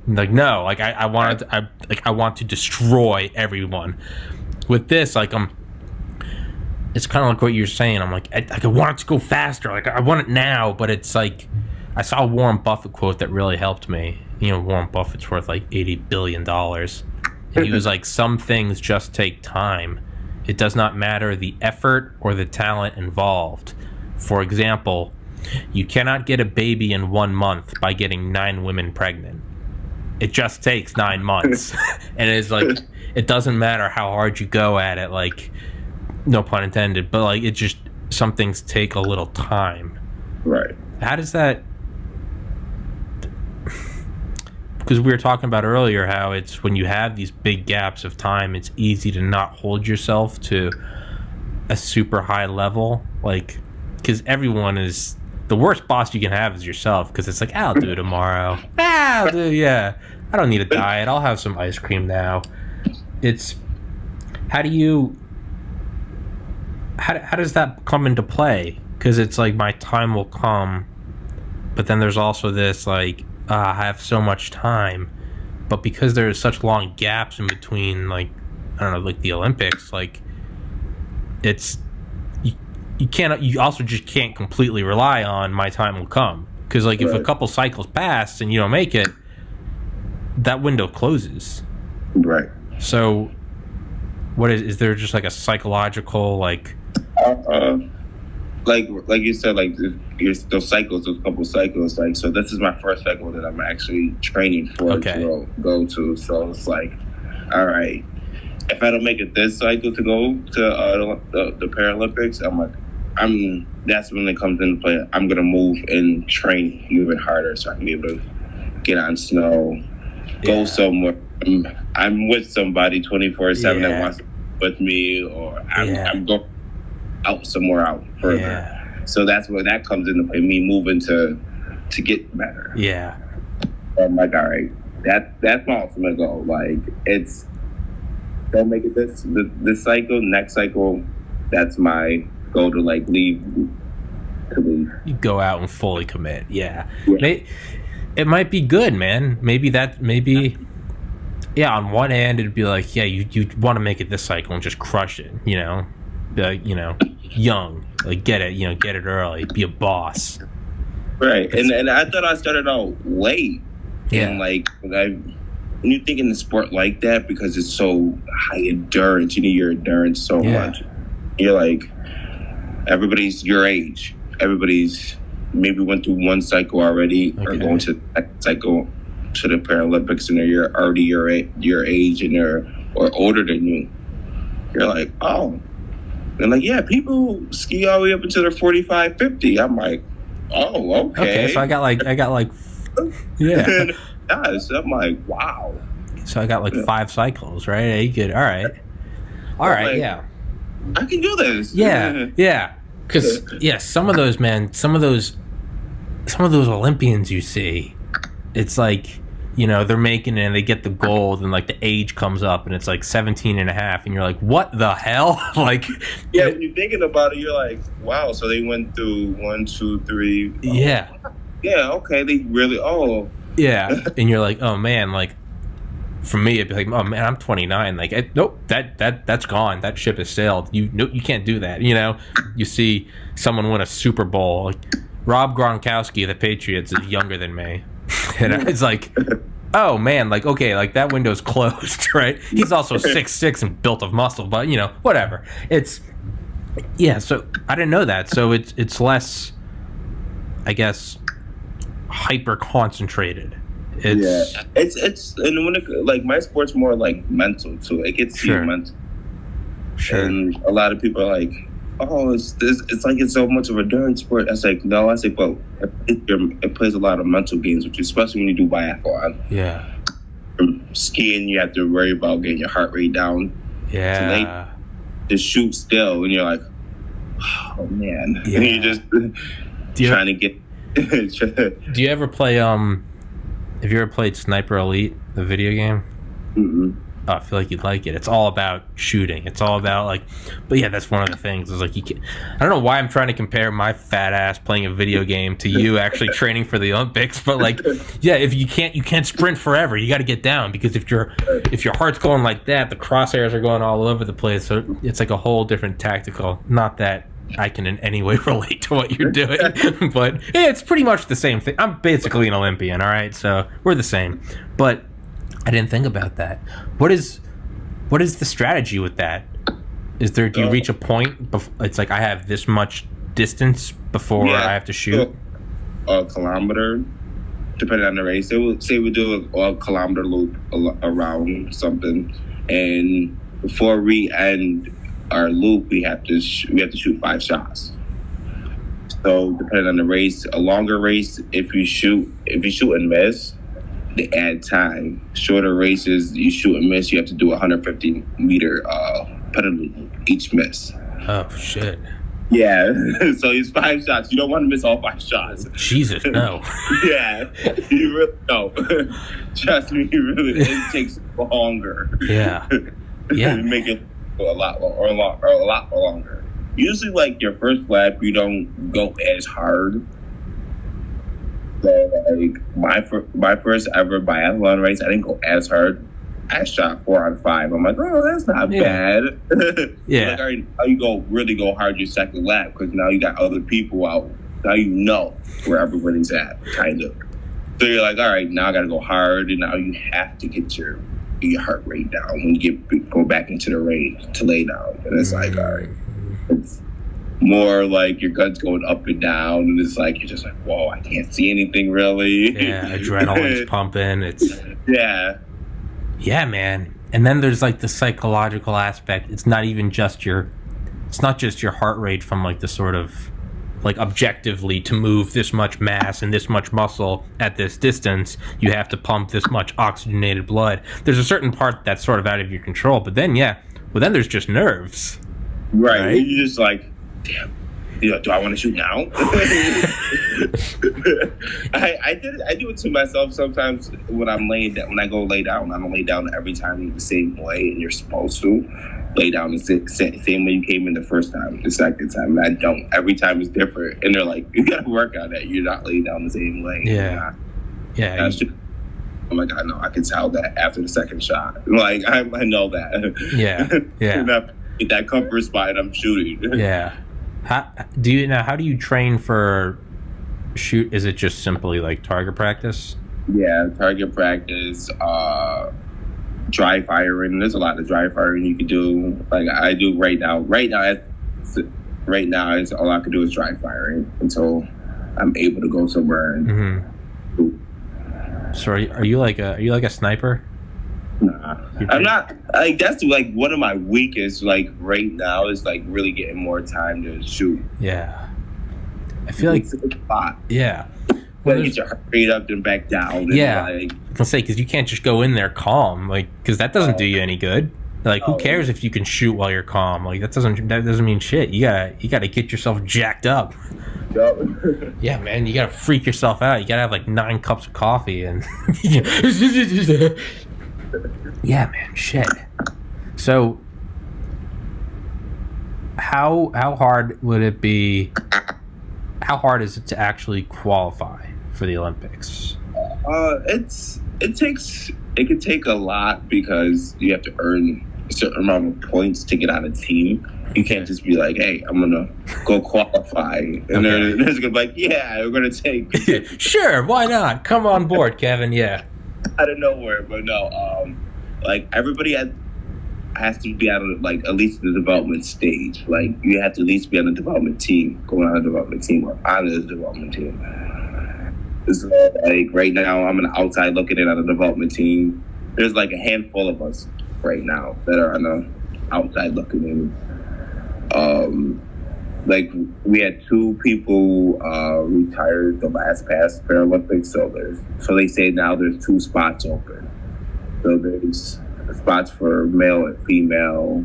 no, like, I want to destroy everyone. With this, like, it's kind of like what you're saying. I'm like, I want it to go faster. Like, I want it now, but it's like, I saw a Warren Buffett quote that really helped me. You know, Warren Buffett's worth like $80 billion. And he was like, some things just take time. It does not matter the effort or the talent involved. For example, you cannot get a baby in 1 month by getting 9 women pregnant. It just takes 9 months. And it's like, it doesn't matter how hard you go at it, like, no pun intended, but like, it just, some things take a little time. Right. How does that, because we were talking about earlier how it's when you have these big gaps of time, it's easy to not hold yourself to a super high level, like, because everyone is, the worst boss you can have is yourself, because it's like, I'll do it tomorrow. I'll do, yeah, I don't need a diet, I'll have some ice cream now. It's, how does that come into play? Because it's like, my time will come, but then there's also this, like, I have so much time, but because there's such long gaps in between, like, I don't know, like the Olympics, like, it's, you also just can't completely rely on my time will come, because like, if a couple cycles pass and you don't make it, that window closes. Right. So what is there just like a psychological, like, like you said, like, those cycles, those couple cycles, like, so this is my first cycle that I'm actually training for to go to. So it's like, all right, if I don't make it this cycle to go to the Paralympics, I'm like, that's when it comes into play. I'm gonna move and train even harder so I can be able to get on snow, go somewhere. I'm with somebody 24/7 that wants to be with me, or I'm going out somewhere out further. Yeah. So that's where that comes into play, me moving to get better. Yeah. I'm like, all right, that's my ultimate goal. Like, it's, don't make it this cycle, next cycle, that's my goal, to like leave. You go out and fully commit. Yeah. It might be good, man. Maybe on one hand it'd be like, yeah, you want to make it this cycle and just crush it, you know, young, like, get it early, be a boss. Right. And I thought I started out late. Yeah. And like, when you think in the sport like that, because it's so high endurance, you need your endurance so much. You're like, everybody's your age. Everybody's maybe went through one cycle already, or going to the next cycle to the Paralympics, and they're already your age, and or older than you. You're like, oh. And like, yeah, people ski all the way up until they're 45, 50. I'm like, oh, okay. Okay, so I got like, yeah. Guys, I'm like, wow. So I got like 5 cycles, right? Hey, good. All right. Like, yeah. I can do this. Yeah. Because some of those Olympians you see, it's like, you know, they're making it and they get the gold, and like the age comes up and it's like 17 and a half, and you're like, what the hell? Like, yeah, when you're thinking about it, you're like, wow, so they went through 1, 2, 3. Yeah, okay, they really, and you're like, oh man, like, for me it'd be like, oh man, I'm 29, like, nope, that's gone, that ship has sailed, you can't do that. You know, you see someone win a Super Bowl, like Rob Gronkowski of the Patriots is younger than me. And it's like, oh man, like, okay, like, that window's closed, right? He's also 6'6" and built of muscle, but you know, whatever. It's, so I didn't know that. So it's less, I guess, hyper concentrated. It's and when it, like, my sport's more like mental too. It gets you mental. Sure. And a lot of people are like, oh, it's like it's so much of a endurance sport. I was like, no. I said, but it plays a lot of mental games, which especially when you do biathlon. Yeah. Skiing, you have to worry about getting your heart rate down. Yeah. To shoot still, and you're like, oh man. Yeah. And you're just trying to get. Do you ever play? Have you ever played Sniper Elite, the video game? Mm-mm. Oh, I feel like you'd like it. It's all about shooting. It's all about like, but yeah, that's one of the things. Is like you can't. I don't know why I'm trying to compare my fat ass playing a video game to you actually training for the Olympics. But like, yeah, if you can't sprint forever. You got to get down because if your heart's going like that, the crosshairs are going all over the place. So it's like a whole different tactical. Not that I can in any way relate to what you're doing, but yeah, it's pretty much the same thing. I'm basically an Olympian. All right, so we're the same, but. I didn't think about that. What is the strategy with that? Is there? Do you reach a point? It's like I have this much distance before I have to shoot. A kilometer, depending on the race. Say we do a kilometer loop around something, and before we end our loop, we have to shoot 5 shots. So depending on the race, a longer race, if you shoot and miss, they add time. Shorter races, you shoot and miss, you have to do a 150-meter penalty each miss. Oh, shit. Yeah, so it's 5 shots. You don't want to miss all 5 shots. Jesus, no. Yeah, you really don't. Trust me, it takes longer. Yeah. Yeah. You make it a lot longer. Usually, like, your first lap, you don't go as hard. So, like, my first ever biathlon race, I didn't go as hard. I shot 4 on 5. I'm like, oh, that's not bad. Yeah. Like, all right, now you really go hard your second lap because now you got other people out. Now you know where everybody's at, kind of. So you're like, all right, now I got to go hard, and now you have to get your heart rate down when you go back into the race to lay down. And it's like, all right, it's more like your gun's going up and down, and it's like you're just like, whoa, I can't see anything really. Yeah, adrenaline's pumping. It's yeah, man. And then there's like the psychological aspect. It's not just your heart rate from like the sort of like objectively to move this much mass and this much muscle at this distance, you have to pump this much oxygenated blood. There's a certain part that's sort of out of your control, but then then there's just nerves. Right? You're just like, damn, do I want to shoot now? I do it to myself sometimes when I'm laying down. When I go lay down, I don't lay down every time the same way, and you're supposed to lay down the same way you came in the first time, the second time. And I don't. Every time is different, and they're like, you got to work on that. You're not laying down the same way. Yeah. Oh my God, no! I can tell that after the second shot. Like I know that. Yeah. And I get that comfort spot, and I'm shooting. Yeah. How do you train for shoot? Is it just simply like target practice? Yeah, target practice, dry firing. There's a lot of dry firing you can do. Like I do right now. Right now, it's all I can do is dry firing until I'm able to go somewhere. So are you like a sniper? Nah, I'm not. Like that's like one of my weakest. Like right now is like really getting more time to shoot. Yeah, I feel like it's a lot. Yeah, Well, get your heart rate up and back down. And I can say because you can't just go in there calm, like because that doesn't do you any good. Like who cares if you can shoot while you're calm? Like that doesn't mean shit. You gotta get yourself jacked up. Yep. Yeah, man, you gotta freak yourself out. You gotta have like 9 cups of coffee and. Yeah, man, shit. So, how hard would it be? How hard is it to actually qualify for the Olympics? It could take a lot because you have to earn a certain amount of points to get on a team. You can't just be like, hey, I'm gonna go qualify, and they're just gonna be like, yeah, we're gonna take. Sure, why not? Come on board, Kevin. Yeah. Out of nowhere, but no. Like everybody has to be on like at least the development stage. Like you have to at least be on the development team, going on a development team or on the development team. So, like right now, I'm an outside looking in on a development team. There's like a handful of us right now that are on the outside looking in. like we had 2 people retired the last past Paralympics, so they say now there's 2 spots open. So there's spots for male and female,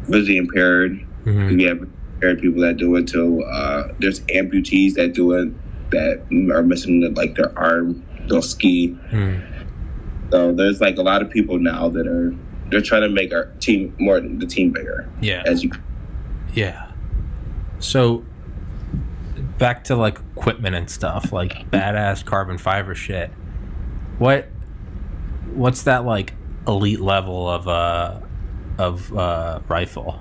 visually impaired. Mm-hmm. We have impaired people that do it too. There's amputees that do it that are missing like their arm, they'll ski. Mm. So there's like a lot of people now that they're trying to make our team the team bigger. Yeah. Yeah. So back to like equipment and stuff, like badass carbon fiber shit. What's that like elite level of rifle?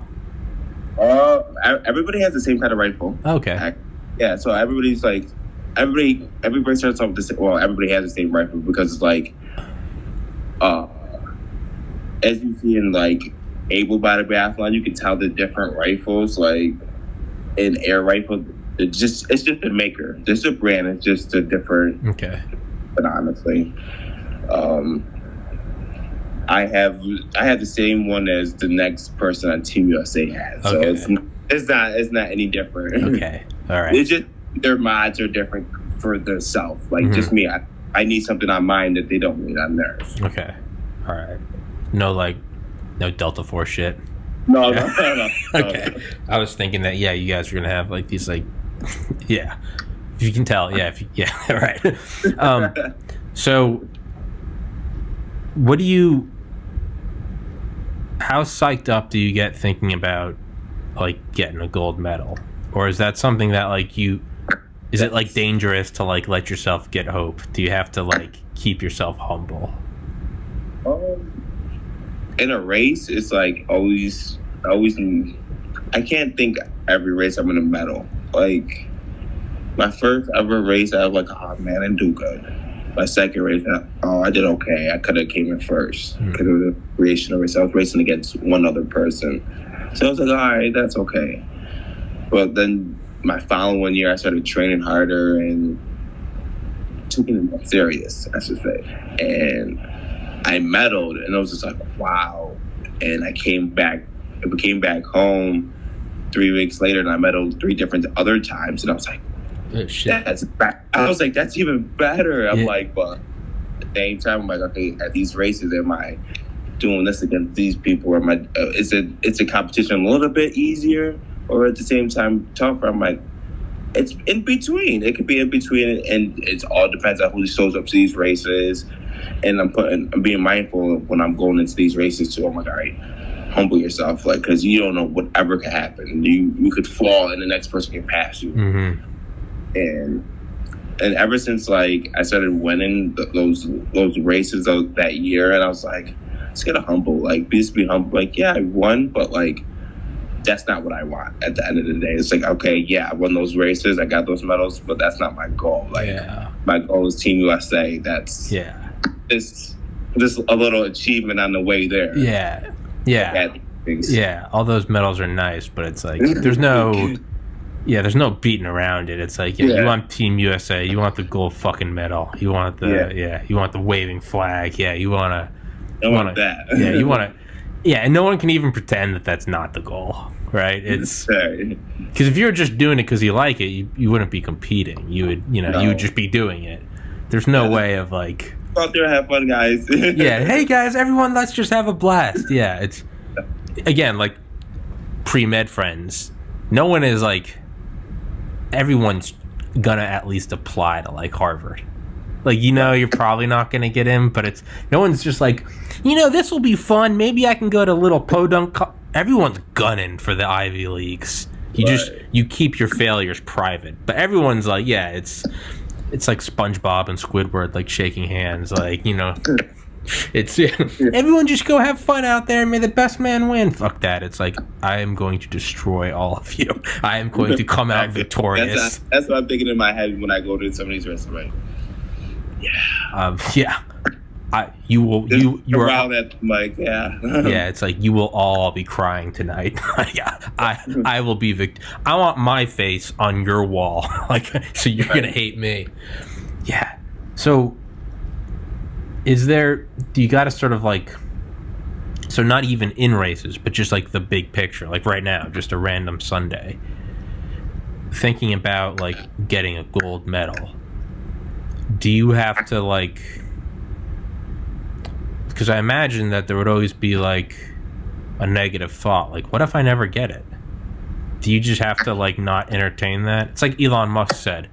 Everybody has the same kind of rifle. Okay. Yeah, so everybody's like everybody starts off with the same. Well, everybody has the same rifle because it's like, as you see in like able-bodied biathlon, you can tell the different rifles. Like in air rifle, it's just a maker, just a brand. It's just a different. Okay. But honestly, I have the same one as the next person on Team USA has. So Okay. it's not any different. Okay. All right. It's just their mods are different for themselves. Like Mm-hmm. just me, I need something on mine that they don't need on theirs. Okay. All right. No Delta Force shit. No. Okay. I was thinking that you guys were gonna have like these like yeah. If you can tell, yeah, all right. So how psyched up do you get thinking about like getting a gold medal? Or is that something that like is it like dangerous to like let yourself get hope? Do you have to like keep yourself humble? In a race, it's like always. I can't think every race I'm gonna medal. Like my first ever race, I was like, oh man, I didn't do good. My second race, I did okay. I could have came in first because it was a creational race. I was racing against one other person, so I was like, all right, that's okay. But then my following year, I started training harder and took it more serious, I should say. And I medaled, and I was just like, wow. And I came back home 3 weeks later, and I medaled 3 different other times. And I was like, Oh, shit. that's even better. I'm Yeah. like, but at the same time, I'm like, okay, at these races, am I doing this against these people? Or am I, it's a competition a little bit easier, or at the same time tougher? I'm like, it's in between. It could be in between, and it all depends on who shows up to these races. And I'm being mindful of when I'm going into these races too. I'm like, all right, humble yourself, like, because you don't know whatever could happen. You could fall, and the next person can pass you. Mm-hmm. And ever since like I started winning those races that year, and I was like, just get humble, like just be humble. Like, yeah, I won, but like that's not what I want at the end of the day. It's like, okay, yeah, I won those races, I got those medals, but that's not my goal. Like, my goal is Team USA. That's just a little achievement on the way there. Yeah, all those medals are nice, but it's like there's no beating around it. It's like you want Team USA, you want the gold fucking medal, you want the you want the waving flag, you want that. And no one can even pretend that that's not the goal, right? It's because if you're just doing it because you like it, you wouldn't be competing. You would you would just be doing it. There's no way of like go out there and have fun, guys. Hey guys, everyone, let's just have a blast. It's again like pre-med friends. No one is like, everyone's gonna at least apply to like Harvard. Like, you're probably not gonna get in, but it's no one's just like, this will be fun. Maybe I can go to little podunk. Everyone's gunning for the Ivy Leagues. You keep your failures private. But everyone's like, it's like SpongeBob and Squidward like shaking hands, like it's everyone just go have fun out there and may the best man win. Fuck that. It's like, I am going to destroy all of you. I am going to come out victorious. That's what I'm thinking in my head when I go to some of these restaurants. You will. You are around at Mike. It's like you will all be crying tonight. I will be I want my face on your wall. Like, so you're gonna hate me. So, do you got to sort of like So not even in races, but just like the big picture, like right now, just a random Sunday. Thinking about like getting a gold medal, do you have to like, because I imagine that there would always be like a negative thought, like what if I never get it? Do you just have to like not entertain that? It's like Elon Musk said,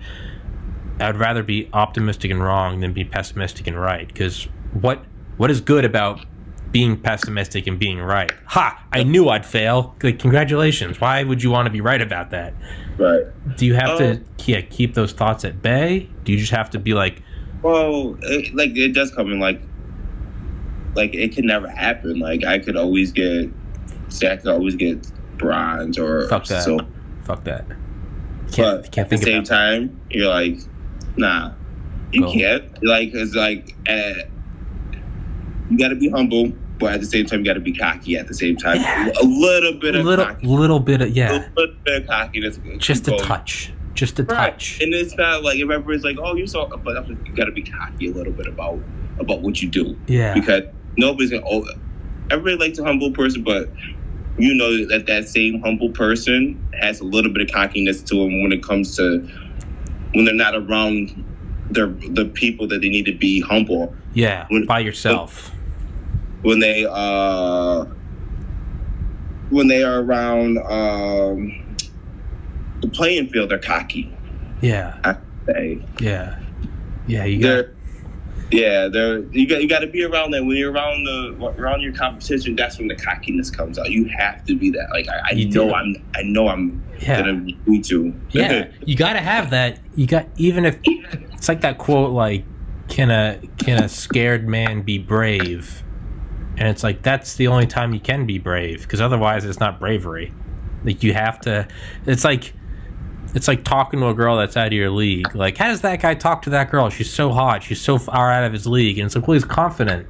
I'd rather be optimistic and wrong than be pessimistic and right, because what is good about being pessimistic and being right? Ha! I knew I'd fail. Like, congratulations. Why would you want to be right about that? Right. Do you have to keep those thoughts at bay? Do you just have to be like... Well, it does come in like it can never happen. Like, I could always get bronze or... Fuck that. So, fuck that. Can't at the same time, you're like, nah, you can't. Like, it's like... you got to be humble, but at the same time, you got to be cocky. At the same time, a little bit of cockiness. Just a touch. And it's not like everybody's like, "Oh, you're so," but you got to be cocky a little bit about what you do. Yeah. Because nobody's gonna. Everybody likes a humble person, but you know that same humble person has a little bit of cockiness to them when it comes to when they're not around the people that they need to be humble. Yeah. By yourself. When they are around the playing field, they're cocky. Yeah. I say. Yeah. Yeah. You got to be around that. When you're around your competition, that's when the cockiness comes out. You have to be that. Like I know I'm gonna be too. Yeah. You got to have that. Even if it's like that quote, like, can a scared man be brave? And it's like, that's the only time you can be brave, because otherwise it's not bravery. Like, you have to, it's like talking to a girl that's out of your league. Like, how does that guy talk to that girl? She's so hot. She's so far out of his league. And it's like, well, he's confident.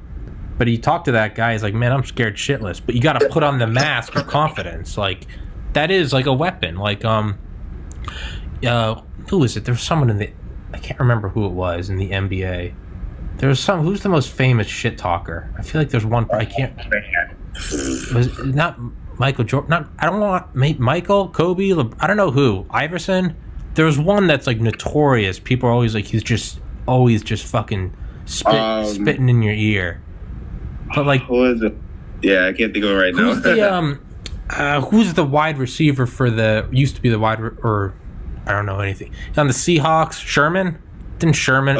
But you talk to that guy, he's like, man, I'm scared shitless. But you got to put on the mask of confidence. Like, that is like a weapon. Like, who is it? There was someone I can't remember who it was in the NBA. Who's the most famous shit talker? I feel like there's one. I can't. Was not Michael Jordan? I don't want Michael, Kobe. I don't know who. Iverson. There's one that's like notorious. People are always like, he's just always just fucking spitting in your ear. But like, who is it? Yeah, I can't think of it right now. Who's the wide receiver for used to be the or I don't know anything on the Seahawks? Sherman. Didn't Sherman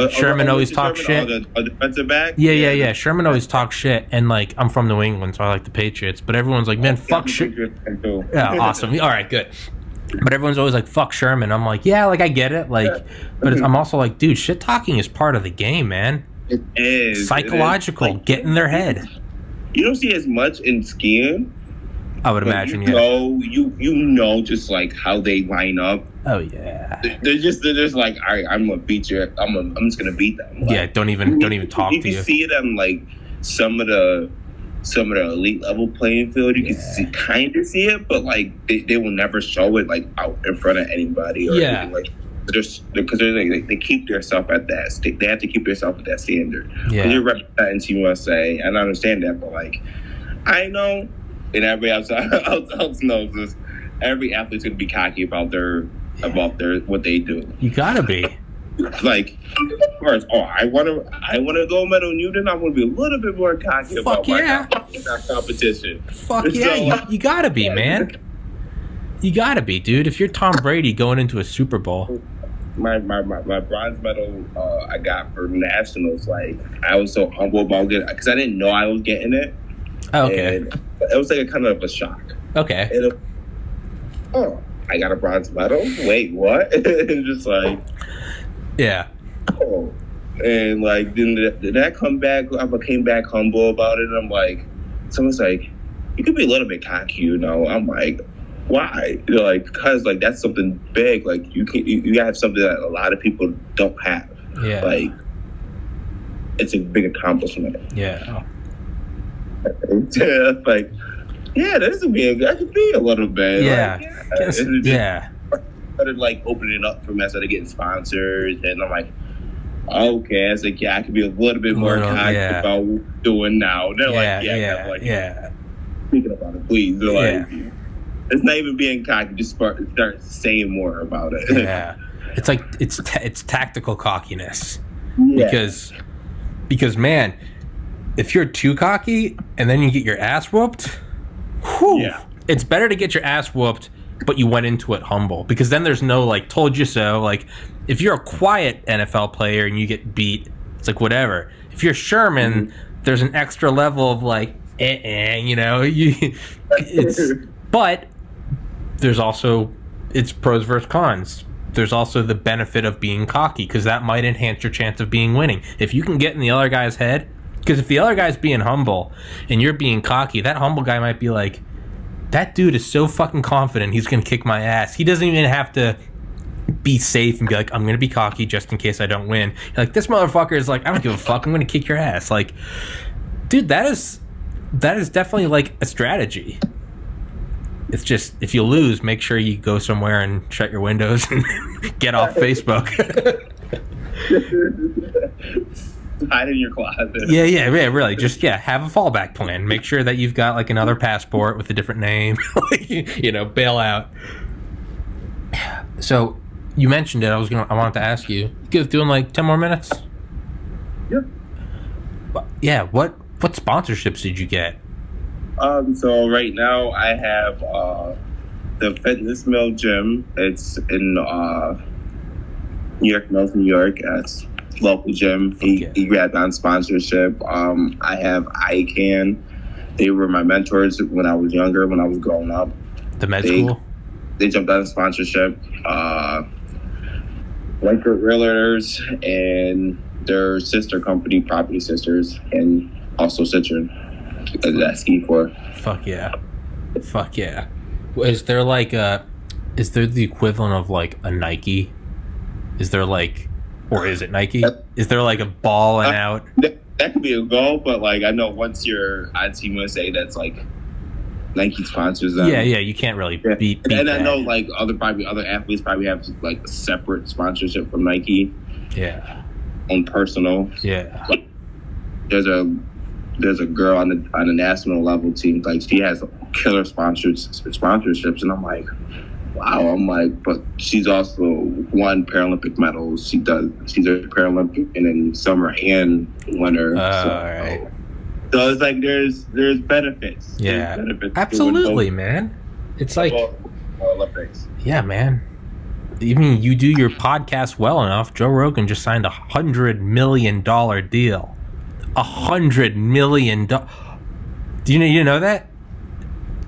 always talk shit? A defensive back? Yeah. Sherman always talks shit, and like, I'm from New England, so I like the Patriots. But everyone's like, man, fuck Sherman. Yeah, awesome. All right, good. But everyone's always like, fuck Sherman. I'm like, yeah, like I get it, like, but I'm also like, dude, shit talking is part of the game, man. It is psychological. Like, get in their head. You don't see as much in skiing. I would imagine, yeah. You know, just like how they line up. Oh yeah. They're just like, all right, I'm gonna beat you. I'm just gonna beat them. Like, yeah, don't even talk to you. You see them like some of the elite level playing field. You can kind of see it, but like they will never show it like out in front of anybody or anything like. Because they keep themselves at that. They have to keep themselves at that standard. Yeah. Because you're representing Team USA, and I understand that, but like, I know. And everybody else knows this. Every athlete's gonna be cocky about their what they do. You gotta be. Like, first, I want to gold medal, and then I'm gonna be a little bit more cocky about my competition. Fuck yeah, you gotta be, man. You gotta be, dude. If you're Tom Brady going into a Super Bowl. My bronze medal I got for nationals. Like, I was so humble about it because I didn't know I was getting it. Oh, okay. And it was like a kind of a shock. Okay. And I got a bronze medal? Wait, what? And just like, yeah. Oh. And like, then did that come back? I came back humble about it. And I'm like, someone's like, you could be a little bit cocky, you know? I'm like, why? You know, like, because like that's something big. Like you gotta have something that a lot of people don't have. Yeah. Like, it's a big accomplishment. Yeah. Like, yeah, this would be I could be a little bit. Yeah. Like, yeah. Started like opening up for me. I started getting sponsors, and I'm like, okay, I was like, yeah, I could be a little bit more cocky about what we're doing now. And they're like, yeah. about it, please. Like, it's not even being cocky. Just start saying more about it. Yeah, it's like it's tactical cockiness. Yeah. Because man, if you're too cocky and then you get your ass whooped, it's better to get your ass whooped, but you went into it humble, because then there's no like told you so. Like if you're a quiet NFL player and you get beat, it's like whatever. If you're Sherman, there's an extra level of like, you know, but there's also, it's pros versus cons. There's also the benefit of being cocky, because that might enhance your chance of being winning. If you can get in the other guy's head, because if the other guy's being humble and you're being cocky, that humble guy might be like, that dude is so fucking confident he's going to kick my ass. He doesn't even have to be safe and be like, I'm going to be cocky just in case I don't win. You're like, this motherfucker is like, I don't give a fuck. I'm going to kick your ass. Like, dude, that is definitely like a strategy. It's just, if you lose, make sure you go somewhere and shut your windows and get off Facebook. Hide in your closet. Yeah, really. Just, have a fallback plan. Make sure that you've got like another passport with a different name. You know, bail out. So, you mentioned it. I wanted to ask you. You guys doing like 10 more minutes? Yeah. Yeah, what sponsorships did you get? So right now I have the Fitness Mill Gym. It's in New York Mills, New York. It's a local gym. He grabbed on sponsorship. I have ICANN. They were my mentors when I was younger, when I was growing up. The med school? They jumped on sponsorship. Whitecoat Realtors and their sister company, Property Sisters, and also Citron. That ski for. Fuck yeah. Is there the equivalent of like a Nike? Is there like, or is it Nike? Is there like a ball and out? That could be a goal, but like I know once you're on Team USA, that's like Nike sponsors them. Yeah, you can't really beat and that. I know like other athletes probably have like a separate sponsorship from Nike. Yeah. On personal. Yeah. Like, there's a girl on the national level team, like she has killer sponsorships, and I'm like, wow. I'm like, but she's also won Paralympic medals. She's a Paralympic and in summer and winter. All right. So it's like there's benefits. Yeah, there's benefits absolutely, man. It's like Olympics. Yeah, man. I mean, you do your podcast well enough. Joe Rogan just signed $100 million deal. $100 million. Do you know that?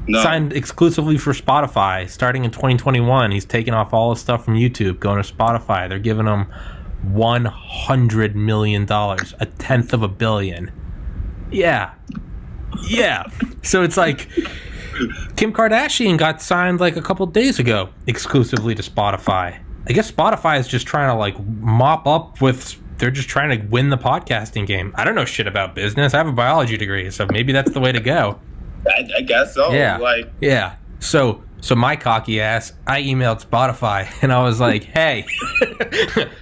No. Signed exclusively for Spotify starting in 2021. He's taking off all his stuff from YouTube, going to Spotify. They're giving him $100 million, a tenth of a billion. Yeah. So it's like Kim Kardashian got signed like a couple days ago exclusively to Spotify. I guess Spotify is just trying to like mop up with. They're just trying to win the podcasting game. I don't know shit about business. I have a biology degree, so maybe that's the way to go. I guess so. Yeah. So my cocky ass, I emailed Spotify and I was like, hey,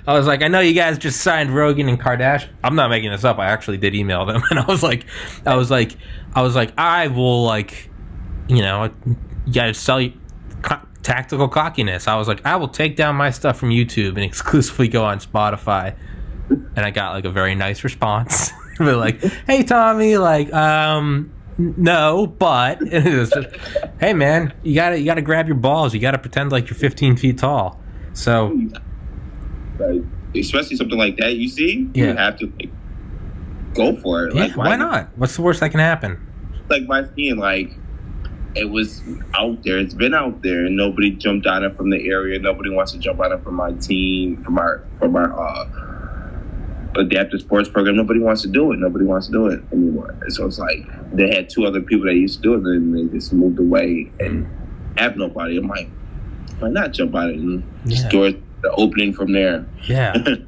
I know you guys just signed Rogan and Kardashian. I'm not making this up. I actually did email them, and I was like, I will, like, you know, you gotta sell you tactical cockiness. I was like, I will take down my stuff from YouTube and exclusively go on Spotify. And I got like a very nice response. They're like, hey Tommy, like, no, but and it was just, hey man, you gotta grab your balls. You gotta pretend like you're 15 feet tall. So, right. Especially something like that, you see, you have to like, go for it. Yeah, like, why not? What's the worst that can happen? Like my team, like it was out there. It's been out there, and nobody jumped on it from the area. Nobody wants to jump on it from my team, from our adaptive sports program. Nobody wants to do it. Nobody wants to do it anymore. And so it's like they had two other people that used to do it, and they just moved away and have nobody. I'm like, why not jump on it and just do it, the opening from there? Yeah.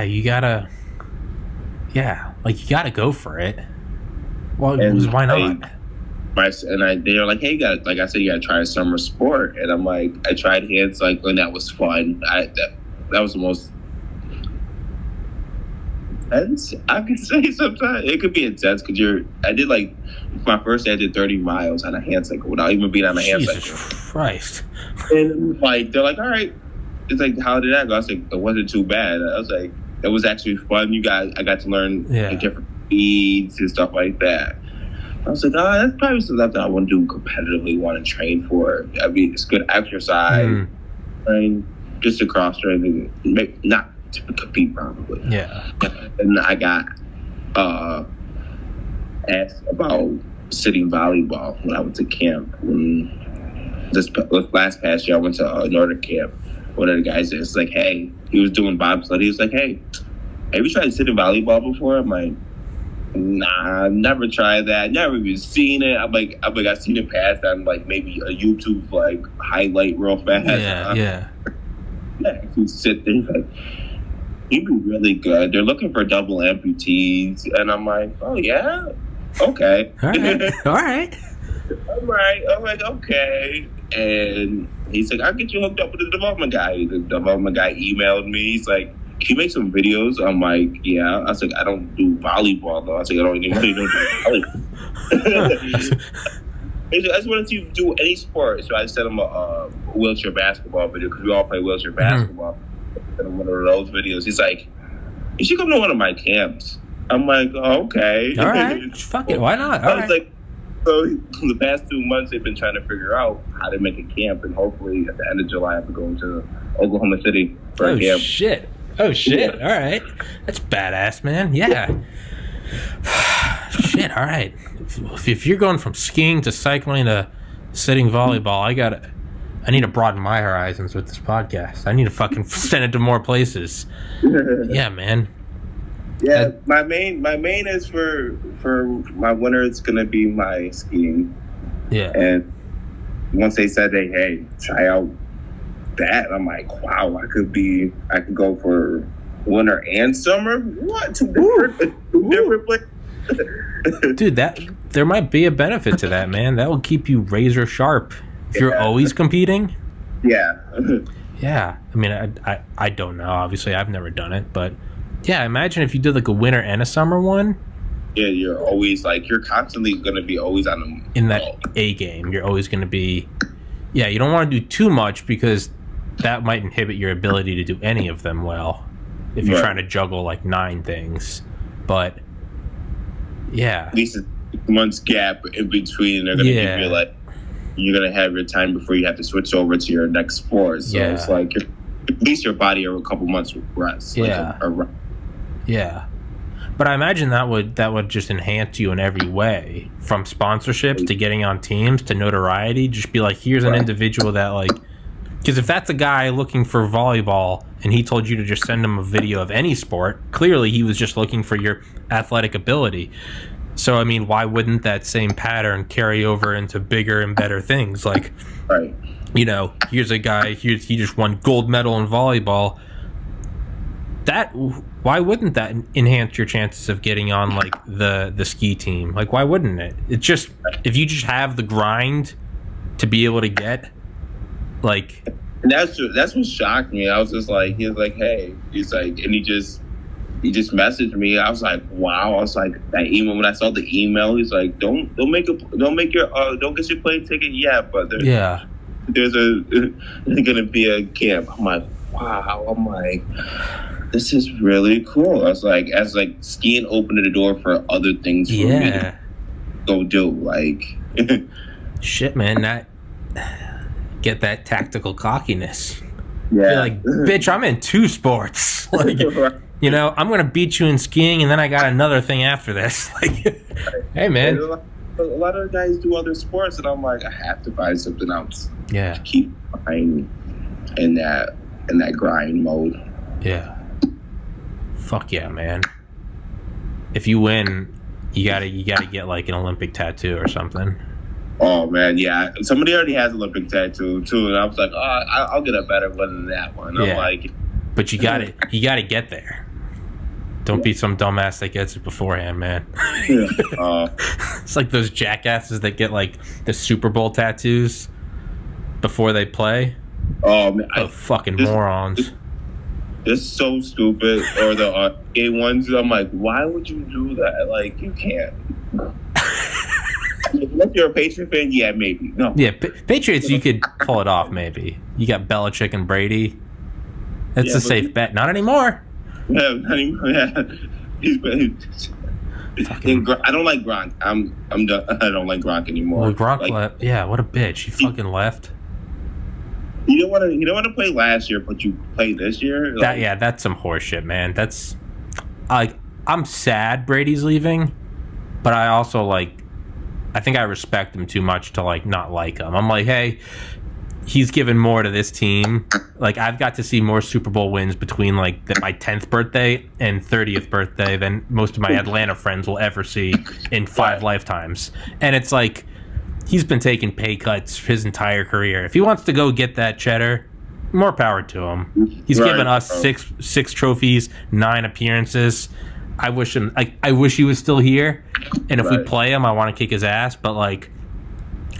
You gotta go for it. Well, why not? They were like, hey, like I said, you gotta try a summer sport. And I'm like, I tried hand cycling. That was fun. That was the most intense. I could say sometimes it could be intense because I did like my first day. I did 30 miles on a hand cycle without even being on a hand cycle. Jesus Christ! And like they're like, all right. It's like, how did that go? I was like, it wasn't too bad. I was like, it was actually fun. I got to learn like, different speeds and stuff like that. I was like, oh, that's probably something I want to do competitively, want to train for. I mean, it's good exercise, and just to cross train, not to compete probably. Yeah. And I got asked about sitting volleyball when I went to camp. This last past year, I went to Northern camp. One of the guys is like, hey, he was doing bobsled. He was like, hey, have you tried sitting volleyball before? I'm like, nah, never tried that. Never even seen it. I'm like, I've seen it pass on like maybe a YouTube like highlight real fast. Yeah. You sit there like, you'd be really good. They're looking for double amputees, and I'm like, oh yeah, okay, all right. I'm like, okay. And he's like, I'll get you hooked up with the development guy. The development guy emailed me. He's like, can you make some videos? I'm like, yeah. I was like, I don't do volleyball, though. I was like, I don't even do volleyball. I just wanted to do any sport. So I sent him a wheelchair basketball video because we all play wheelchair basketball. Sent him one of those videos. He's like, you should come to one of my camps. I'm like, oh, okay. All right. Fuck it. Why not? I was like, so the past 2 months, they've been trying to figure out how to make a camp, and hopefully at the end of July, I'm going to Oklahoma City for a camp. Oh shit! Yeah. All right, that's badass, man. Yeah. Shit. All right. If you're going from skiing to cycling to sitting volleyball, I need to broaden my horizons with this podcast. I need to fucking send it to more places. Yeah, man. Yeah, my main is for my winter. It's gonna be my skiing. Yeah. And once they said, hey, try out that, I'm like, wow, I could go for winter and summer. What? Two different places. Dude, there might be a benefit to that, man. That will keep you razor sharp if you're always competing. Yeah. Yeah. I mean, I don't know. Obviously, I've never done it, but. Yeah, imagine if you did like a winter and a summer one. Yeah, you're always like, you're constantly going to be always on the in that A game. You're always going to be, yeah, you don't want to do too much because that might inhibit your ability to do any of them well if you're trying to juggle like 9 things. But yeah. At least a 6 months gap in between, they're going to give you like, you're going to have your time before you have to switch over to your next sport. So it's like, at least your body or a couple months of rest. Yeah. Yeah, but I imagine that would just enhance you in every way, from sponsorships to getting on teams to notoriety. Just be like, here's an individual that like, because if that's a guy looking for volleyball and he told you to just send him a video of any sport, clearly he was just looking for your athletic ability. So I mean, why wouldn't that same pattern carry over into bigger and better things? Like, you know, here's a guy, he just won gold medal in volleyball. Why wouldn't that enhance your chances of getting on like the ski team? Like, why wouldn't it? It's just, if you just have the grind to be able to get like. And that's what shocked me. I was just like, he was like, hey, he's like, and he just messaged me. I was like, wow. I was like, that email, when I saw the email, he's like, don't get your plane ticket yet, but there's gonna be a camp. I'm like, wow. I'm like, this is really cool. I was like, as like skiing opened the door for other things for me to go do. Like, shit, man, that get that tactical cockiness. Yeah, you're like, bitch, I'm in 2 sports. Like, you know, I'm gonna beat you in skiing, and then I got another thing after this. Like, hey, man. A lot of guys do other sports, and I'm like, I have to find something else. Yeah, to keep finding in that grind mode. Yeah. Fuck yeah, man. If you win, you gotta get like an Olympic tattoo or something. Oh man, yeah. Somebody already has an Olympic tattoo too, and I was like, oh, I'll get a better one than that one. I'm like, but you gotta get there. Don't be some dumbass that gets it beforehand, man. It's like those jackasses that get like the Super Bowl tattoos before they play. Oh man, fucking morons. It's so stupid. Or the game ones, I'm like, why would you do that? Like, you can't. If you're a Patriot fan, yeah, maybe. No. Yeah, Patriots, you could pull it off, maybe. You got Belichick and Brady. That's a safe bet. Not anymore. Yeah, not anymore. Yeah. I don't like Gronk. I'm done. I don't like Gronk anymore. Well, Gronk left. Yeah, what a bitch. He fucking left. You don't want to play last year, but you play this year. Like, That's some horseshit, man. That's like, I'm sad Brady's leaving, but I also I think I respect him too much to not like him. I'm like, hey, he's given more to this team. Like, I've got to see more Super Bowl wins between my 10th birthday and 30th birthday than most of my Atlanta friends will ever see in 5 lifetimes. And it's like, he's been taking pay cuts his entire career. If he wants to go get that cheddar, more power to him. He's given us six trophies, 9 appearances. I wish he was still here. And if we play him, I want to kick his ass. But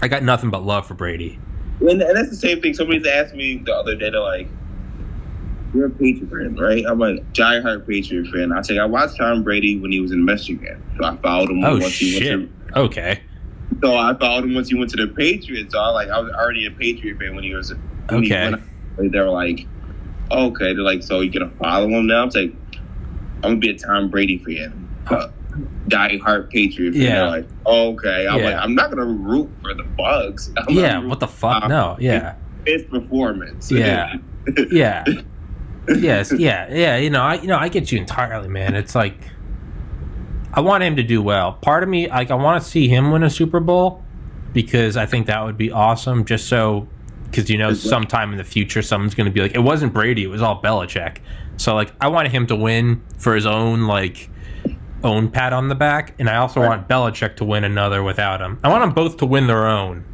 I got nothing but love for Brady. And that's the same thing. Somebody's asked me the other day, they're like, you're a Patriot fan, right? I'm a diehard Patriot fan. I say, I watched Tom Brady when he was in Michigan. So I followed him once he went to... Okay. So I followed him once he went to the Patriots. So I was already a Patriot fan when he was... Okay. They were like, okay. They're like, so you going to follow him now? I'm like, I'm going to be a Tom Brady fan. Die-hard Patriot fan. They're like, okay. I'm like, I'm not going to root for the Bugs. What the fuck? No, yeah. His performance. Yeah. Yeah. Yes, yeah. I get you entirely, man. It's like, I want him to do well. Part of me, I want to see him win a Super Bowl because I think that would be awesome. Just so, because sometime in the future, someone's going to be like, it wasn't Brady, it was all Belichick. So I wanted him to win for his own own pat on the back, and I also want Belichick to win another without him. I want them both to win their own.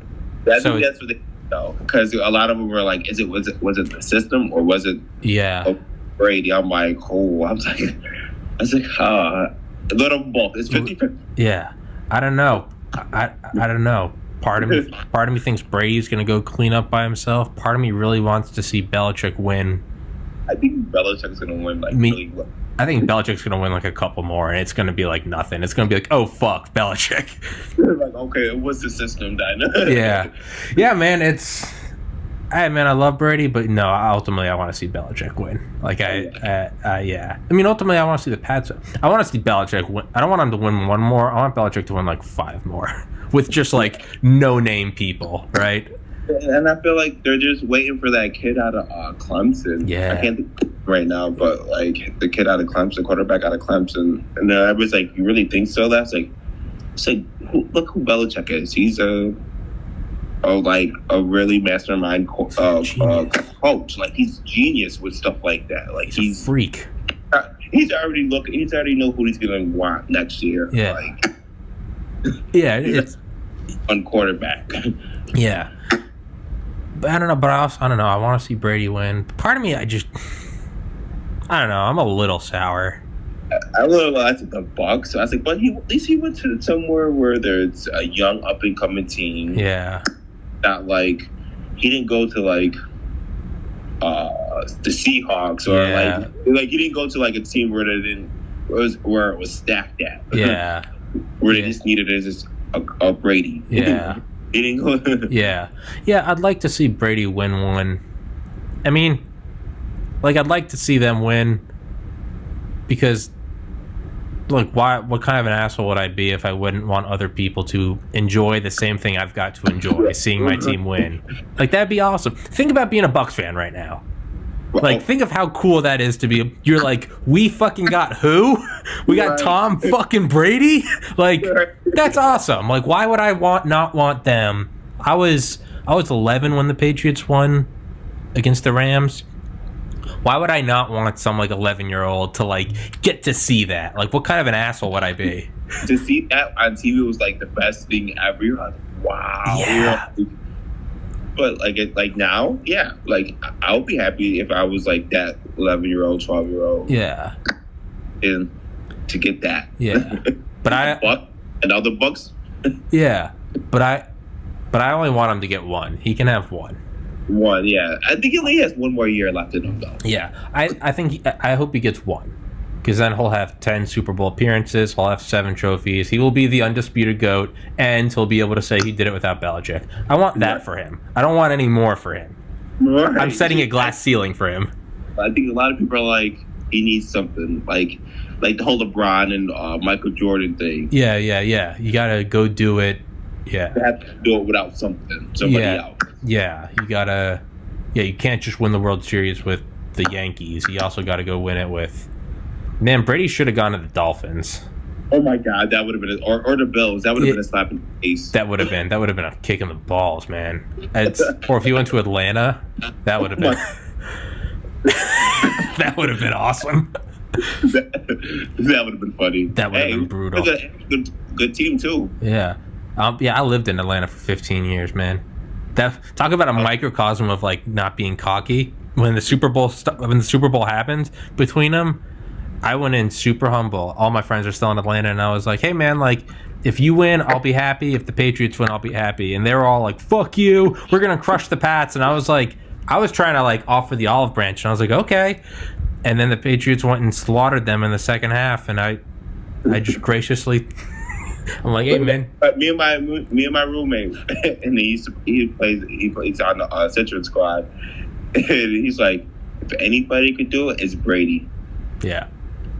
That's what they know, because a lot of them were like, was it the system or was it Brady? I'm like, I was like, a little both. It's 50-50. Yeah, I don't know. I don't know. Part of me thinks Brady's going to go clean up by himself. Part of me really wants to see Belichick win. I think Belichick's going to win really well. I think Belichick's going to win a couple more, and it's going to be nothing. It's going to be oh, fuck, Belichick. Okay, what's the system then? Yeah, man, I love Brady, but no, ultimately I want to see Belichick win. Yeah. I mean, ultimately I want to see the Pats. I want to see Belichick win. I don't want him to win one more. I want Belichick to win 5 more with just no-name people, right? And I feel like they're just waiting for that kid out of Clemson. Yeah. I can't think right now, but the kid out of Clemson, quarterback out of Clemson. And everybody's like, you really think so? That's look who Belichick is. He's a really mastermind coach. He's genius with stuff like that. He's a freak. He's already know who he's gonna want next year. Yeah. It's on quarterback. Yeah. But I don't know. But I don't know. I want to see Brady win. Part of me, I don't know. I'm a little sour. I realized the Bucks. So I was like, but at least he went to somewhere where there's a young up and coming team. Yeah. Not he didn't go to the Seahawks or he didn't go to a team where where it was stacked at. Yeah. Where they just needed a Brady. Yeah. He didn't go. Yeah. I'd like to see Brady win one. I mean, I'd like to see them win because, why? What kind of an asshole would I be if I wouldn't want other people to enjoy the same thing I've got to enjoy, seeing my team win? That'd be awesome. Think about being a Bucks fan right now. Think of how cool that is to be. You're we fucking got who? We got Tom fucking Brady? That's awesome. Why would I not want them? I was 11 when the Patriots won against the Rams. Why would I not want some 11-year-old to get to see that? What kind of an asshole would I be? To see that on TV was the best thing ever. You're wow. Yeah. But now, yeah, I would be happy if I was that 11-year-old, 12-year-old. Yeah. And to get that. Yeah. But and all the Bucks. Yeah. But I only want him to get one. He can have one. One, yeah. I think he only has one more year left in him, though. Yeah, I hope he gets one, because then he'll have 10 Super Bowl appearances. He'll have 7 trophies. He will be the undisputed GOAT, and he'll be able to say he did it without Belichick. I want that for him. I don't want any more for him. Right. I'm setting a glass ceiling for him. I think a lot of people are like, he needs something, like the whole LeBron and Michael Jordan thing. Yeah. You gotta go do it. Yeah. You have to do it without somebody else. Yeah, you gotta. Yeah, you can't just win the World Series with the Yankees. You also got to go win it with. Man, Brady should have gone to the Dolphins. Oh my God, that would have been or the Bills. That would have been a slap in the face. That would have been a kick in the balls, man. Or if you went to Atlanta, that would have been. That would have been awesome. That would have been funny. That would have been brutal. Good team too. Yeah, I lived in Atlanta for 15 years, man. Talk about a microcosm of like not being cocky. When the Super Bowl happened between them, I went in super humble. All my friends are still in Atlanta, and I was like, "Hey, man, like if you win, I'll be happy. If the Patriots win, I'll be happy." And they were all like, "Fuck you, we're gonna crush the Pats." And I was like, I was trying to like offer the olive branch, and I was like, "Okay." And then the Patriots went and slaughtered them in the second half, and I just graciously. I'm like, hey man. Me and my roommate, and he plays on the Citrus squad, and he's like, if anybody could do it, it's Brady. Yeah.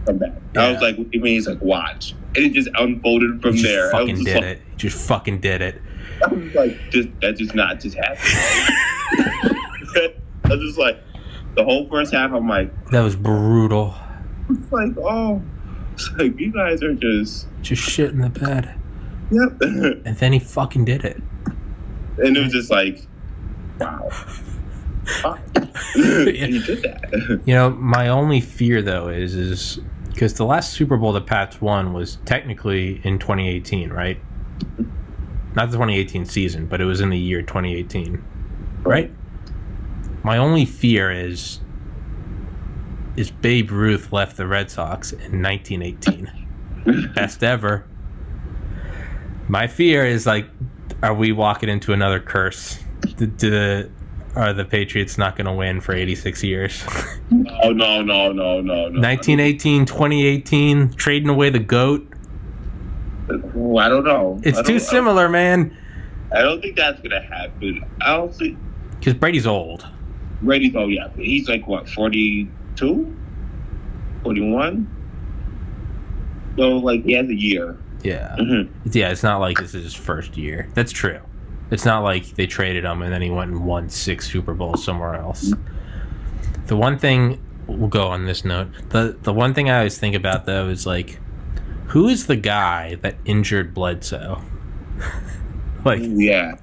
Come back. Yeah. I was like, what do you mean? He's like, watch, and it just unfolded from there. Fucking did it. Just fucking did it. I was like, that just not just happened. I was just like, the whole first half, I'm like, that was brutal. It's like, oh. It's like, you guys are just shit in the bed. Yep. And then he fucking did it. And it was just like, wow. He did that. You know, my only fear though is because the last Super Bowl the Pats won was technically in 2018, right? Not the 2018 season, but it was in the year 2018, right? My only fear is Babe Ruth left the Red Sox in 1918. Best ever. My fear is like, are we walking into another curse? Are the Patriots not going to win for 86 years? Oh, no. 1918, 2018, trading away the GOAT. Oh, I don't know. It's too similar, man. I don't think that's going to happen. I don't think. Because Brady's old. Yeah. He's like, what, 42? 41? So, like, he has a year. Yeah. Mm-hmm. Yeah, it's not like this is his first year. That's true. It's not like they traded him and then he went and won 6 Super Bowls somewhere else. The one thing, we'll go on this note, the one thing I always think about, though, is, like, who is the guy that injured Bledsoe? Like, yeah.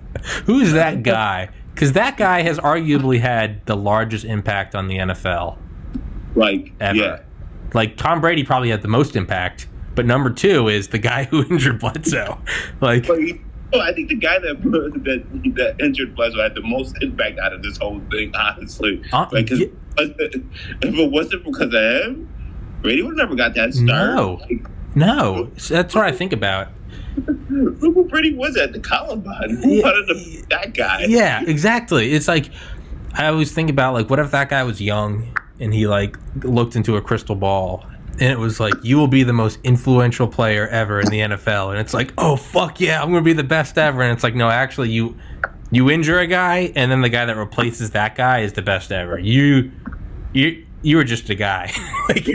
Who's that guy? Because that guy has arguably had the largest impact on the NFL. Like, ever. Yeah. Like, Tom Brady probably had the most impact, but number 2 is the guy who injured Bledsoe. Like, I think the guy that injured Bledsoe had the most impact out of this whole thing, honestly. Like, if it wasn't because of him, Brady would have never got that start. No. That's what I think about. Look who Brady was at the Columbine. Who wanted to be that guy? Yeah, exactly. It's like, I always think about, like, what if that guy was young and he, like, looked into a crystal ball and it was like, you will be the most influential player ever in the NFL. And it's like, oh, fuck yeah, I'm going to be the best ever. And it's like, no, actually, you injure a guy and then the guy that replaces that guy is the best ever. You were just a guy. Like,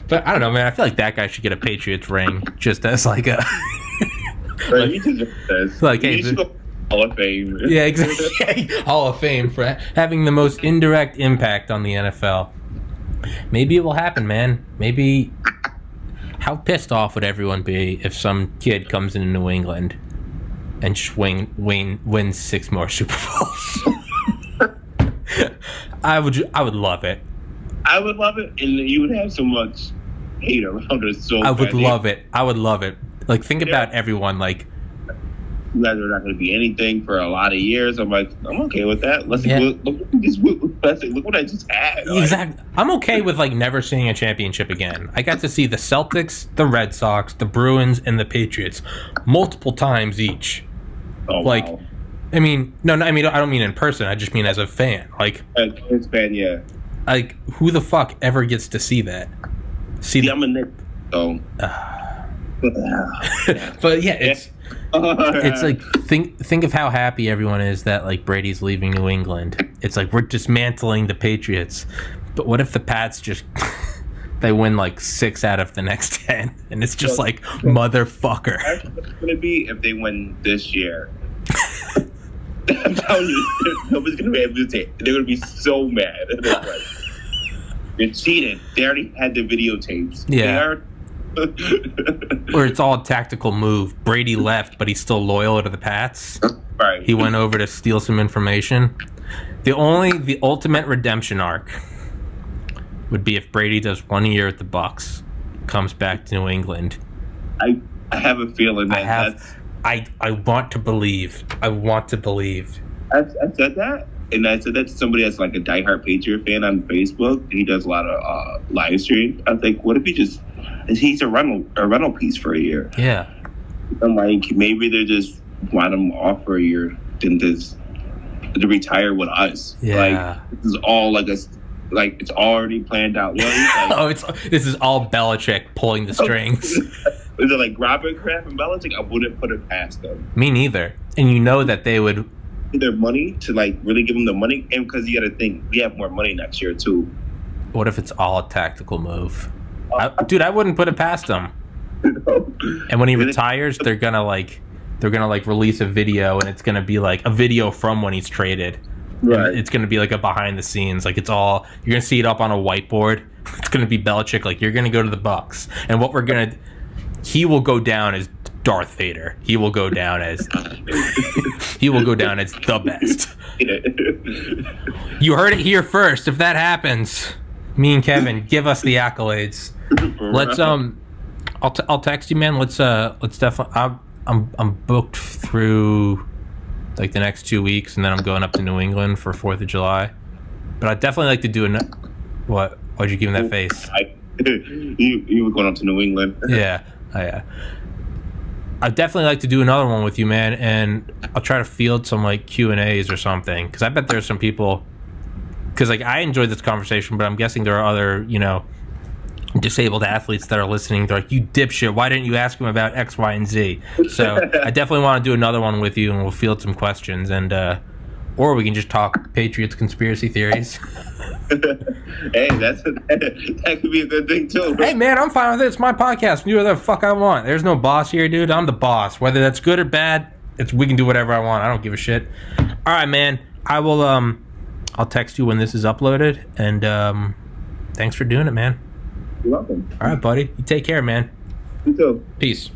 but I don't know, man. I feel like that guy should get a Patriots ring just as like a... like, hey, Hall of Fame. Yeah, exactly. Hall of Fame for having the most indirect impact on the NFL. Maybe it will happen, man. Maybe. How pissed off would everyone be if some kid comes into New England and just wins 6 more Super Bowls? I would love it. I would love it, and you would have so much hate around us. So I would love it. I would love it. Like, think about everyone. Like, you guys are not going to be anything for a lot of years. I'm like, I'm okay with that. Look what I just had. Exactly. I'm okay with, like, never seeing a championship again. I got to see the Celtics, the Red Sox, the Bruins, and the Patriots multiple times each. Oh, like, wow. I mean, no, I mean, I don't mean in person. I just mean as a fan. Like, Knicks fan, yeah. Like, who the fuck ever gets to see that? See, I'm a Knicks, so. But yeah, it's like think of how happy everyone is that like Brady's leaving New England. It's like we're dismantling the Patriots. But what if the Pats just they win like 6 out of the next 10, and it's just like motherfucker. That's what it's gonna be if they win this year. I'm telling you, nobody's gonna be able to take. They're gonna be so mad. They're like, you're cheating. They already had the videotapes. Yeah. Or it's all a tactical move. Brady left, but he's still loyal to the Pats. Right. He went over to steal some information. The ultimate redemption arc would be if Brady does 1 year at the Bucs, comes back to New England. I have a feeling that I want to believe. I want to believe. I said that, and I said that to somebody that's like a diehard Patriot fan on Facebook. He does a lot of live stream. I was like, what if he's a rental piece for a year? Yeah. I'm like, maybe they just want him off for a year, then just to retire with us. Yeah. Like, this is all like it's already planned out. You know, this is all Belichick pulling the strings. Is it like Robert Kraft and Belichick? I wouldn't put it past them. Me neither. And you know that they would their money to like really give them the money, and because you got to think we have more money next year too. What if it's all a tactical move? Dude, I wouldn't put it past them. No. And when he retires, they're gonna release a video, and it's gonna be like a video from when he's traded. Right. And it's gonna be like a behind the scenes, like it's all you're gonna see it up on a whiteboard. It's gonna be Belichick, like you're gonna go to the Bucs, and what he will go down as Darth Vader. He will go down as the best. You heard it here first. If that happens, me and Kevin, give us the accolades. Let's I'll text you, man. Let's definitely. I'm booked through like the next 2 weeks, and then I'm going up to New England for 4th of July. But I'd definitely like to do what? Why'd you give him that face? You were going up to New England. Yeah. I'd definitely like to do another one with you, man, and I'll try to field some like Q&As or something, because I bet there's some people, because like I enjoyed this conversation, but I'm guessing there are other, disabled athletes that are listening. They're like, you dipshit, why didn't you ask him about X, Y, and Z? So I definitely want to do another one with you, and we'll field some questions, and or we can just talk Patriots conspiracy theories. Hey, that could be a good thing too. Hey man, I'm fine with it. It's my podcast. Do whatever the fuck I want. There's no boss here, dude. I'm the boss. Whether that's good or bad, we can do whatever I want. I don't give a shit. All right, man. I will. I'll text you when this is uploaded. And thanks for doing it, man. You're welcome. All right, buddy. You take care, man. You too. Peace.